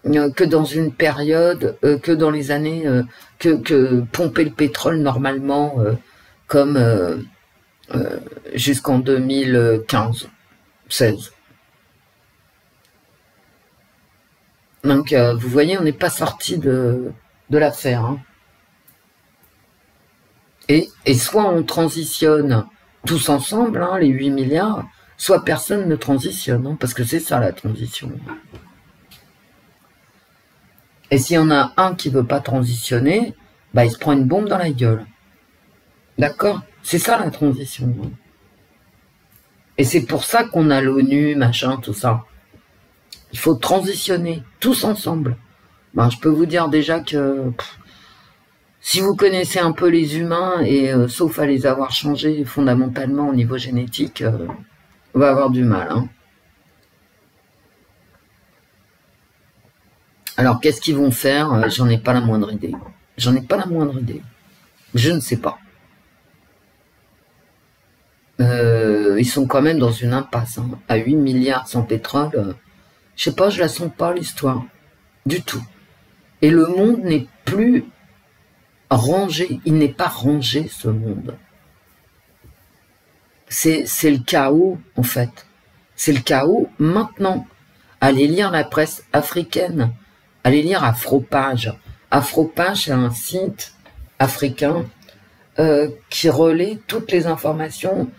que dans une période, que dans les années, que pomper le pétrole normalement, comme jusqu'en 2015, 16. Donc, vous voyez, on n'est pas sorti de l'affaire. Hein. Et soit on transitionne tous ensemble, hein, les 8 milliards, soit personne ne transitionne, hein, parce que c'est ça la transition. Et s'il y en a un qui veut pas transitionner, bah il se prend une bombe dans la gueule. D'accord? C'est ça la transition. Et c'est pour ça qu'on a l'ONU, machin, tout ça. Il faut transitionner, tous ensemble. Ben, je peux vous dire déjà que si vous connaissez un peu les humains, et sauf à les avoir changés fondamentalement au niveau génétique, on va avoir du mal. Hein. Alors, qu'est-ce qu'ils vont faire? J'en ai pas la moindre idée. J'en ai pas la moindre idée. Je ne sais pas. Ils sont quand même dans une impasse. Hein. À 8 milliards sans pétrole, je sais pas, je la sens pas l'histoire. Du tout. Et le monde n'est plus rangé. Il n'est pas rangé, ce monde. C'est le chaos, en fait. C'est le chaos maintenant. Allez lire la presse africaine. Allez lire Afropage. Afropage, c'est un site africain qui relaie toutes les informations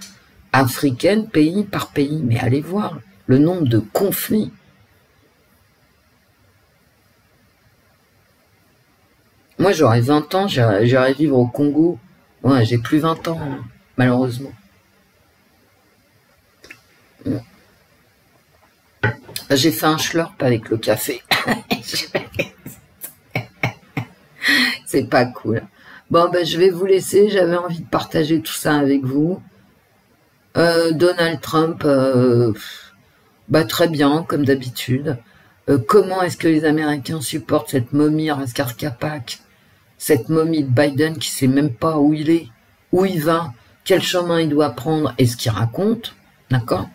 africaines, pays par pays. Mais allez voir le nombre de conflits. Moi, j'aurais 20 ans, j'irais vivre au Congo. Ouais, j'ai plus 20 ans, hein, malheureusement. J'ai fait un schlurp avec le café. C'est pas cool. Bon, ben, je vais vous laisser. J'avais envie de partager tout ça avec vous. Donald Trump, bah, très bien, comme d'habitude. Comment est-ce que les Américains supportent cette momie Raskar Kapak, cette momie de Biden qui sait même pas où il est, où il va, quel chemin il doit prendre et ce qu'il raconte, d'accord?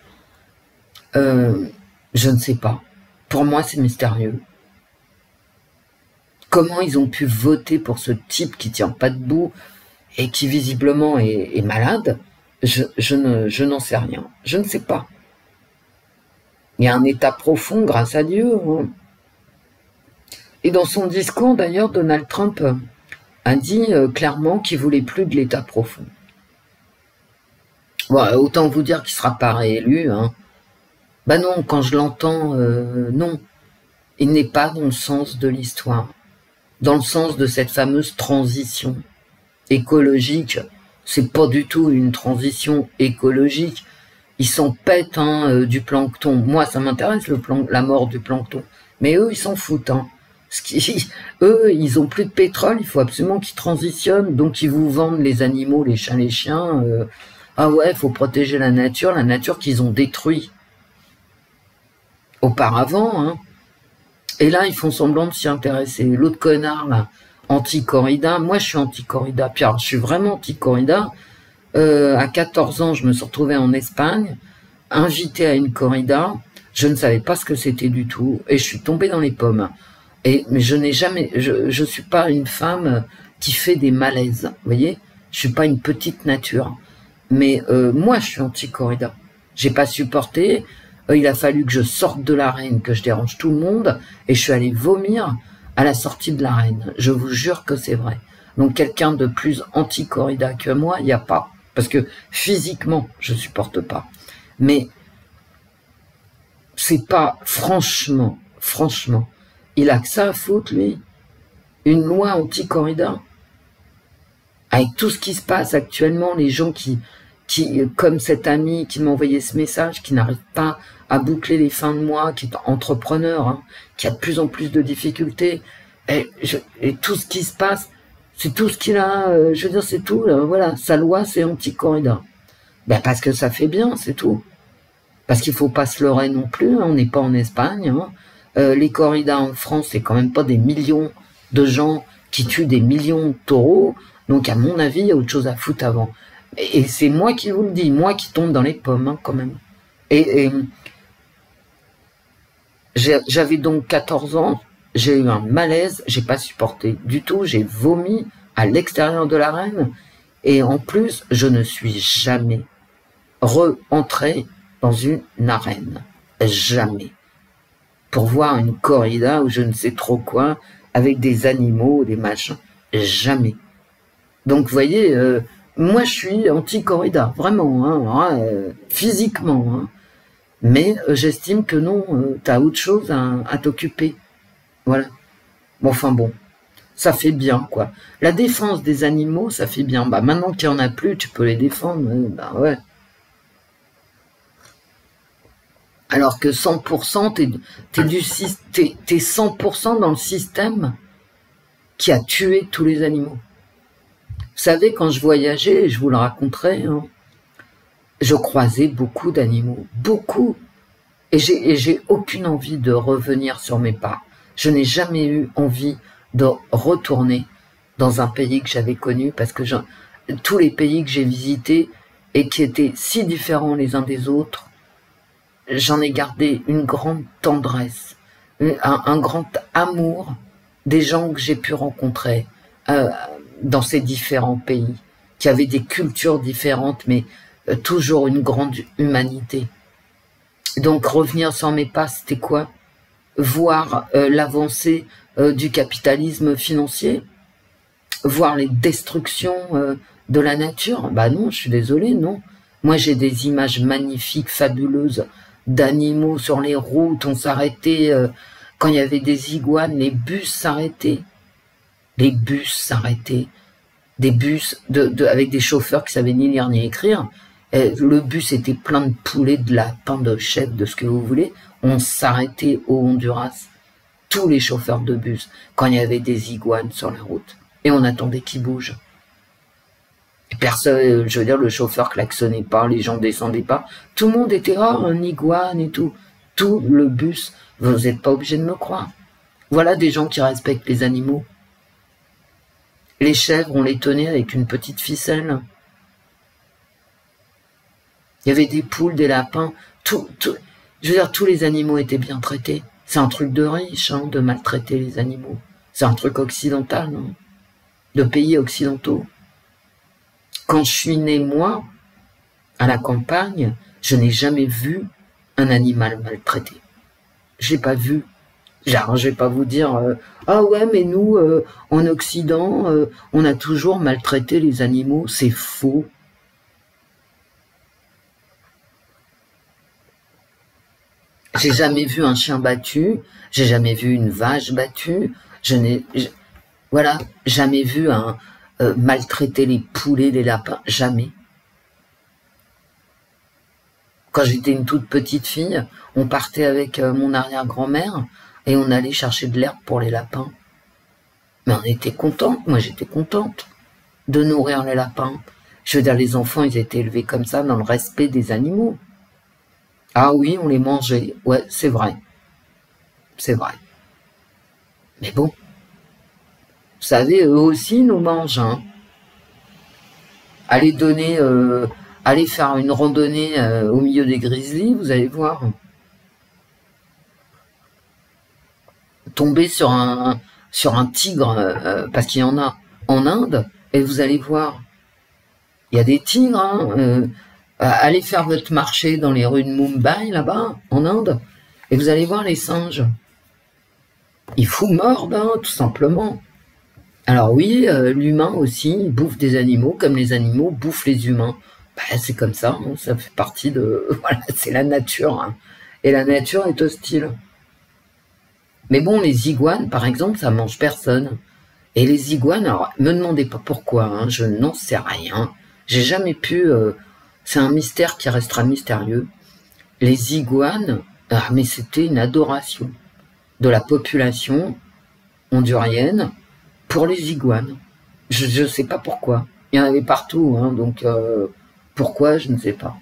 Je ne sais pas. Pour moi, c'est mystérieux. Comment ils ont pu voter pour ce type qui tient pas debout et qui visiblement est malade? Je n'en sais rien. Je ne sais pas. Il y a un état profond, grâce à Dieu. Hein. Et dans son discours, d'ailleurs, Donald Trump a dit clairement qu'il voulait plus de l'état profond. Bon, autant vous dire qu'il sera pas réélu. Hein. Ben non, quand je l'entends, non. Il n'est pas dans le sens de l'histoire. Dans le sens de cette fameuse transition écologique. C'est pas du tout une transition écologique. Ils s'en pètent hein, du plancton. Moi, ça m'intéresse la mort du plancton. Mais eux, ils s'en foutent. Hein. Eux, ils ont plus de pétrole. Il faut absolument qu'ils transitionnent. Donc, ils vous vendent les animaux, les chats, les chiens. Ah ouais, il faut protéger la nature qu'ils ont détruit auparavant. Hein. Et là, ils font semblant de s'y intéresser. L'autre connard, là, anti-corrida. Moi, je suis anti-corrida. Puis alors, je suis vraiment anti-corrida. À 14 ans, je me suis retrouvée en Espagne, invitée à une corrida. Je ne savais pas ce que c'était du tout. Et je suis tombée dans les pommes. Mais je n'ai jamais... Je suis pas une femme qui fait des malaises. Vous voyez? Je suis pas une petite nature. Mais moi, je suis anti-corrida. J'ai pas supporté... il a fallu que je sorte de l'arène, que je dérange tout le monde, et je suis allée vomir à la sortie de l'arène. Je vous jure que c'est vrai. Donc quelqu'un de plus anti-corrida que moi, il n'y a pas. Parce que physiquement, je supporte pas. Mais c'est pas, franchement, il a que ça à foutre, lui. Une loi anti-corrida. Avec tout ce qui se passe actuellement, les gens qui comme cet ami qui m'a envoyé ce message, qui n'arrive pas à boucler les fins de mois, qui est entrepreneur, hein, qui a de plus en plus de difficultés, et tout ce qui se passe, c'est tout ce qu'il a, je veux dire, c'est tout, là, voilà, sa loi, c'est anti-corrida. Ben, parce que ça fait bien, c'est tout. Parce qu'il faut pas se leurrer non plus, hein, on n'est pas en Espagne, hein. Les corridas en France, c'est quand même pas des millions de gens qui tuent des millions de taureaux, donc à mon avis, il y a autre chose à foutre avant. Et c'est moi qui vous le dis, moi qui tombe dans les pommes, hein, quand même. Et j'avais donc 14 ans, j'ai eu un malaise, j'ai pas supporté du tout, j'ai vomi à l'extérieur de l'arène, et en plus, je ne suis jamais re-entré dans une arène. Jamais. Pour voir une corrida ou je ne sais trop quoi, avec des animaux, des machins. Jamais. Donc, vous voyez, moi, je suis anti-corrida, vraiment, hein, physiquement. Hein. Mais j'estime que non, t'as autre chose à t'occuper. Voilà. Bon, enfin bon, ça fait bien, quoi. La défense des animaux, ça fait bien. Bah, maintenant qu'il n'y en a plus, tu peux les défendre. Bah ouais. Alors que 100%, t'es 100% dans le système qui a tué tous les animaux. Vous savez, quand je voyageais, je vous le raconterai, hein, je croisais beaucoup d'animaux, beaucoup. Et j'ai aucune envie de revenir sur mes pas. Je n'ai jamais eu envie de retourner dans un pays que j'avais connu parce que tous les pays que j'ai visités et qui étaient si différents les uns des autres, j'en ai gardé une grande tendresse, un grand amour des gens que j'ai pu rencontrer dans ces différents pays, qui avaient des cultures différentes, mais toujours une grande humanité. Donc revenir sur mes pas, c'était quoi? Voir l'avancée du capitalisme financier, voir les destructions de la nature. Bah non, je suis désolée, non. Moi, j'ai des images magnifiques, fabuleuses, d'animaux sur les routes, on s'arrêtait, quand il y avait des iguanes, les bus s'arrêtaient. Les bus s'arrêtaient. Des bus avec des chauffeurs qui savaient ni lire ni écrire. Le bus était plein de poulets, de lapins, de chèvres, de ce que vous voulez. On s'arrêtait au Honduras. Tous les chauffeurs de bus, quand il y avait des iguanes sur la route. Et on attendait qu'ils bougent. Et personne, je veux dire, le chauffeur klaxonnait pas, les gens descendaient pas. Tout le monde était là, un iguane et tout. Tout le bus. Vous n'êtes pas obligé de me croire. Voilà des gens qui respectent les animaux. Les chèvres, on les tenait avec une petite ficelle. Il y avait des poules, des lapins. Je veux dire, tous les animaux étaient bien traités. C'est un truc de riche, hein, de maltraiter les animaux. C'est un truc occidental, hein, de pays occidentaux. Quand je suis né, moi, à la campagne, je n'ai jamais vu un animal maltraité. Je l'ai pas vu. Genre, je vais pas vous dire ah ouais, mais nous, en Occident, on a toujours maltraité les animaux. C'est faux. J'ai jamais vu un chien battu. J'ai jamais vu une vache battue. Voilà, jamais vu un maltraiter les poulets, les lapins. Jamais. Quand j'étais une toute petite fille, on partait avec mon arrière-grand-mère et on allait chercher de l'herbe pour les lapins. Mais on était contente, moi j'étais contente de nourrir les lapins. Je veux dire, les enfants, ils étaient élevés comme ça, dans le respect des animaux. Ah oui, on les mangeait, ouais, c'est vrai. C'est vrai. Mais bon, vous savez, eux aussi nous mangent, hein. Allez faire une randonnée au milieu des grizzlies, vous allez voir. Tomber sur un tigre, parce qu'il y en a en Inde, et vous allez voir. Il y a des tigres, hein, allez faire votre marché dans les rues de Mumbai, là-bas, en Inde, et vous allez voir les singes. Il fout mordre, hein, tout simplement. Alors oui, l'humain aussi bouffe des animaux comme les animaux bouffent les humains. Bah, c'est comme ça, hein, ça fait partie de... Voilà, c'est la nature. Hein. Et la nature est hostile. Mais bon, les iguanes, par exemple, ça mange personne. Et les iguanes, alors, me demandez pas pourquoi, hein, je n'en sais rien. J'ai jamais pu... c'est un mystère qui restera mystérieux. Les iguanes, ah, mais c'était une adoration de la population hondurienne pour les iguanes. Je ne sais pas pourquoi. Il y en avait partout, hein, donc pourquoi, je ne sais pas.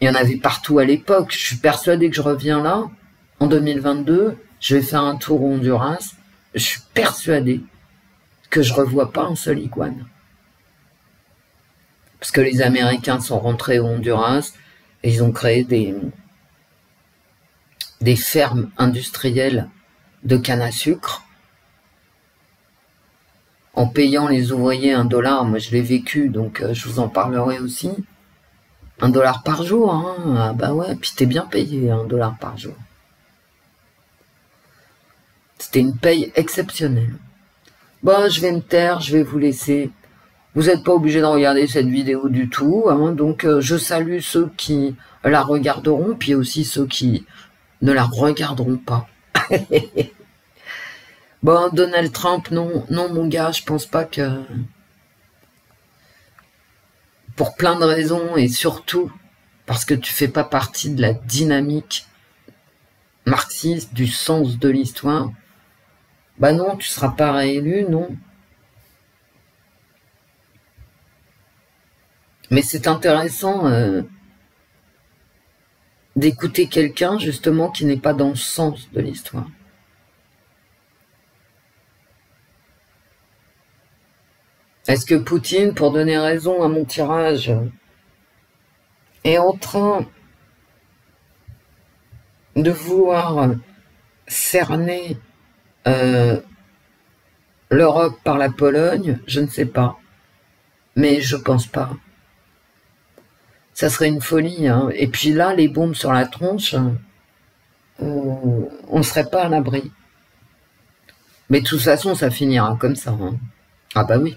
Il y en avait partout à l'époque. Je suis persuadée que je reviens là, en 2022, je vais faire un tour au Honduras. Je suis persuadée que je revois pas un seul iguane. Parce que les Américains sont rentrés au Honduras et ils ont créé des fermes industrielles de canne à sucre en payant les ouvriers $1. Moi, je l'ai vécu, donc je vous en parlerai aussi. $1 par jour, hein. Ah bah ouais, puis t'es bien payé, $1 par jour. C'était une paye exceptionnelle. Bon, je vais me taire, je vais vous laisser. Vous n'êtes pas obligé de regarder cette vidéo du tout, hein, donc je salue ceux qui la regarderont, puis aussi ceux qui ne la regarderont pas. Bon, Donald Trump, non, mon gars, je pense pas que... Pour plein de raisons, et surtout parce que tu fais pas partie de la dynamique marxiste, du sens de l'histoire, bah non, tu seras pas réélu, non. Mais c'est intéressant d'écouter quelqu'un, justement, qui n'est pas dans le sens de l'histoire. Est-ce que Poutine, pour donner raison à mon tirage, est en train de vouloir cerner l'Europe par la Pologne? Je ne sais pas. Mais je pense pas. Ça serait une folie. Hein. Et puis là, les bombes sur la tronche, on ne serait pas à l'abri. Mais de toute façon, ça finira comme ça. Hein. Ah bah oui.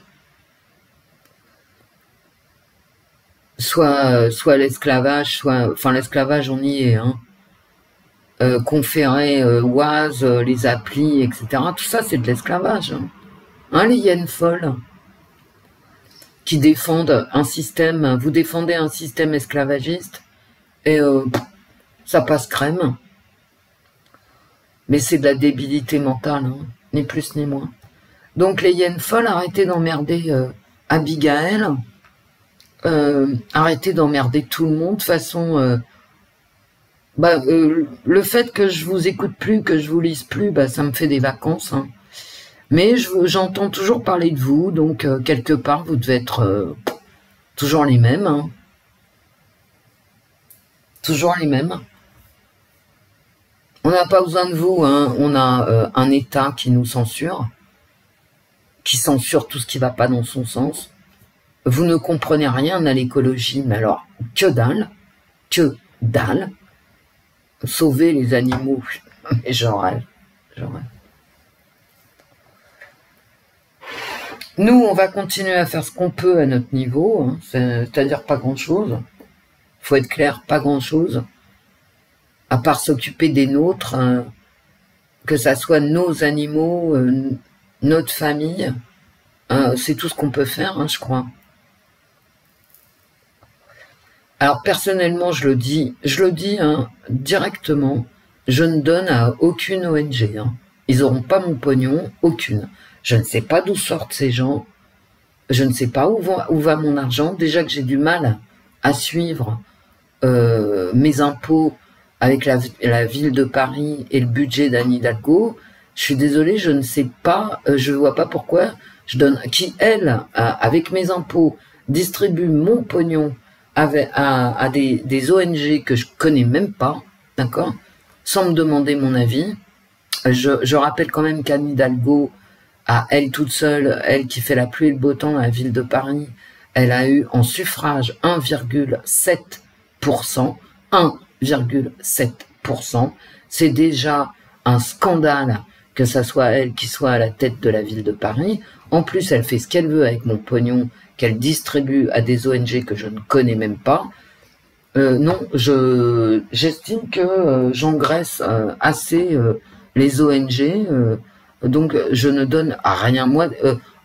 Soit l'esclavage, enfin l'esclavage on y est, hein. Conférer oise, les applis, etc. Tout ça c'est de l'esclavage. Hein, les hyènes folles qui défendent un système, vous défendez un système esclavagiste et ça passe crème. Mais c'est de la débilité mentale, hein, ni plus ni moins. Donc les hyènes folles, arrêtez d'emmerder Abigail. Arrêtez d'emmerder tout le monde. De toute façon, le fait que je vous écoute plus, que je vous lise plus, bah, ça me fait des vacances. Hein. Mais j'entends toujours parler de vous, donc quelque part, vous devez être toujours les mêmes. Hein. Toujours les mêmes. On n'a pas besoin de vous. Hein. On a un État qui nous censure, qui censure tout ce qui ne va pas dans son sens. Vous ne comprenez rien à l'écologie, mais alors, que dalle, que dalle. Sauver les animaux, mais j'en rêve. Nous, on va continuer à faire ce qu'on peut à notre niveau, hein, c'est-à-dire pas grand-chose. Faut être clair, pas grand-chose. À part s'occuper des nôtres, hein, que ça soit nos animaux, notre famille, c'est tout ce qu'on peut faire, hein, je crois. Alors personnellement, je le dis hein, directement, je ne donne à aucune ONG. Hein. Ils n'auront pas mon pognon, aucune. Je ne sais pas d'où sortent ces gens, je ne sais pas où va mon argent. Déjà que j'ai du mal à suivre mes impôts avec la ville de Paris et le budget d'Anne Hidalgo. Je suis désolée, je ne sais pas, je ne vois pas pourquoi je donne, qui elle, avec mes impôts, distribue mon pognon à des ONG que je connais même pas, d'accord, sans me demander mon avis. Je rappelle quand même qu'Anne Hidalgo, à elle toute seule, elle qui fait la pluie et le beau temps à la ville de Paris, elle a eu en suffrage 1,7%, 1,7%. C'est déjà un scandale que ça soit elle qui soit à la tête de la ville de Paris. En plus, elle fait ce qu'elle veut avec mon pognon qu'elle distribue à des ONG que je ne connais même pas. Non, j'estime que j'engraisse assez les ONG, donc je ne donne à rien. Moi,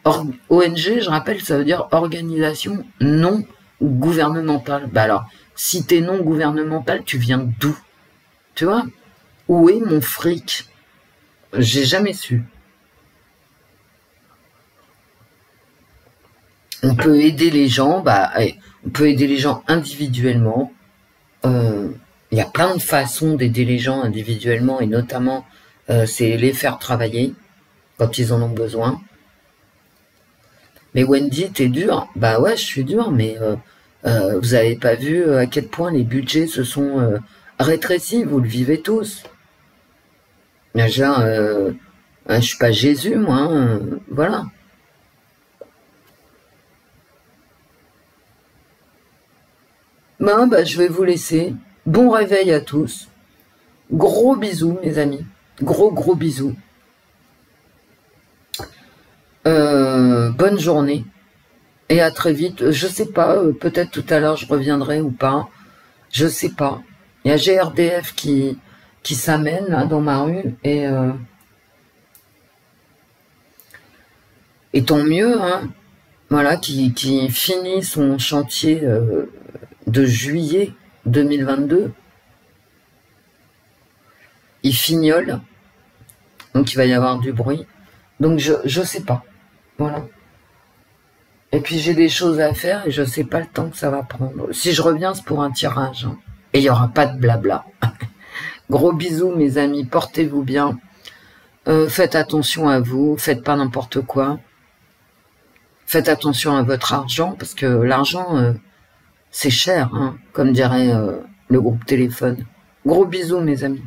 ONG, je rappelle, ça veut dire organisation non gouvernementale. Bah alors, si t'es non gouvernemental, tu viens d'où? Tu vois? Où est mon fric? J'ai jamais su. On peut aider les gens, on peut aider les gens individuellement. Il y a plein de façons d'aider les gens individuellement, et notamment, c'est les faire travailler quand ils en ont besoin. Mais Wendy, t'es dur? Bah ouais, je suis dur, mais vous avez pas vu à quel point les budgets se sont rétrécis, vous le vivez tous. Genre, je suis pas Jésus, moi, hein, voilà. Bah, je vais vous laisser. Bon réveil à tous. Gros bisous, mes amis. Gros bisous. Bonne journée. Et à très vite. Je sais pas, peut-être tout à l'heure je reviendrai ou pas. Je sais pas. Il y a GRDF qui s'amène là dans ma rue et tant mieux, hein. Voilà, qui finit son chantier de juillet 2022. Il fignole, donc il va y avoir du bruit. Donc je sais pas, voilà. Et puis j'ai des choses à faire et je sais pas le temps que ça va prendre. Si je reviens, c'est pour un tirage, hein. Et il y aura pas de blabla. Gros bisous mes amis, portez-vous bien. Faites attention à vous, faites pas n'importe quoi. Faites attention à votre argent, parce que l'argent, c'est cher, hein, comme dirait le groupe Téléphone. Gros bisous mes amis.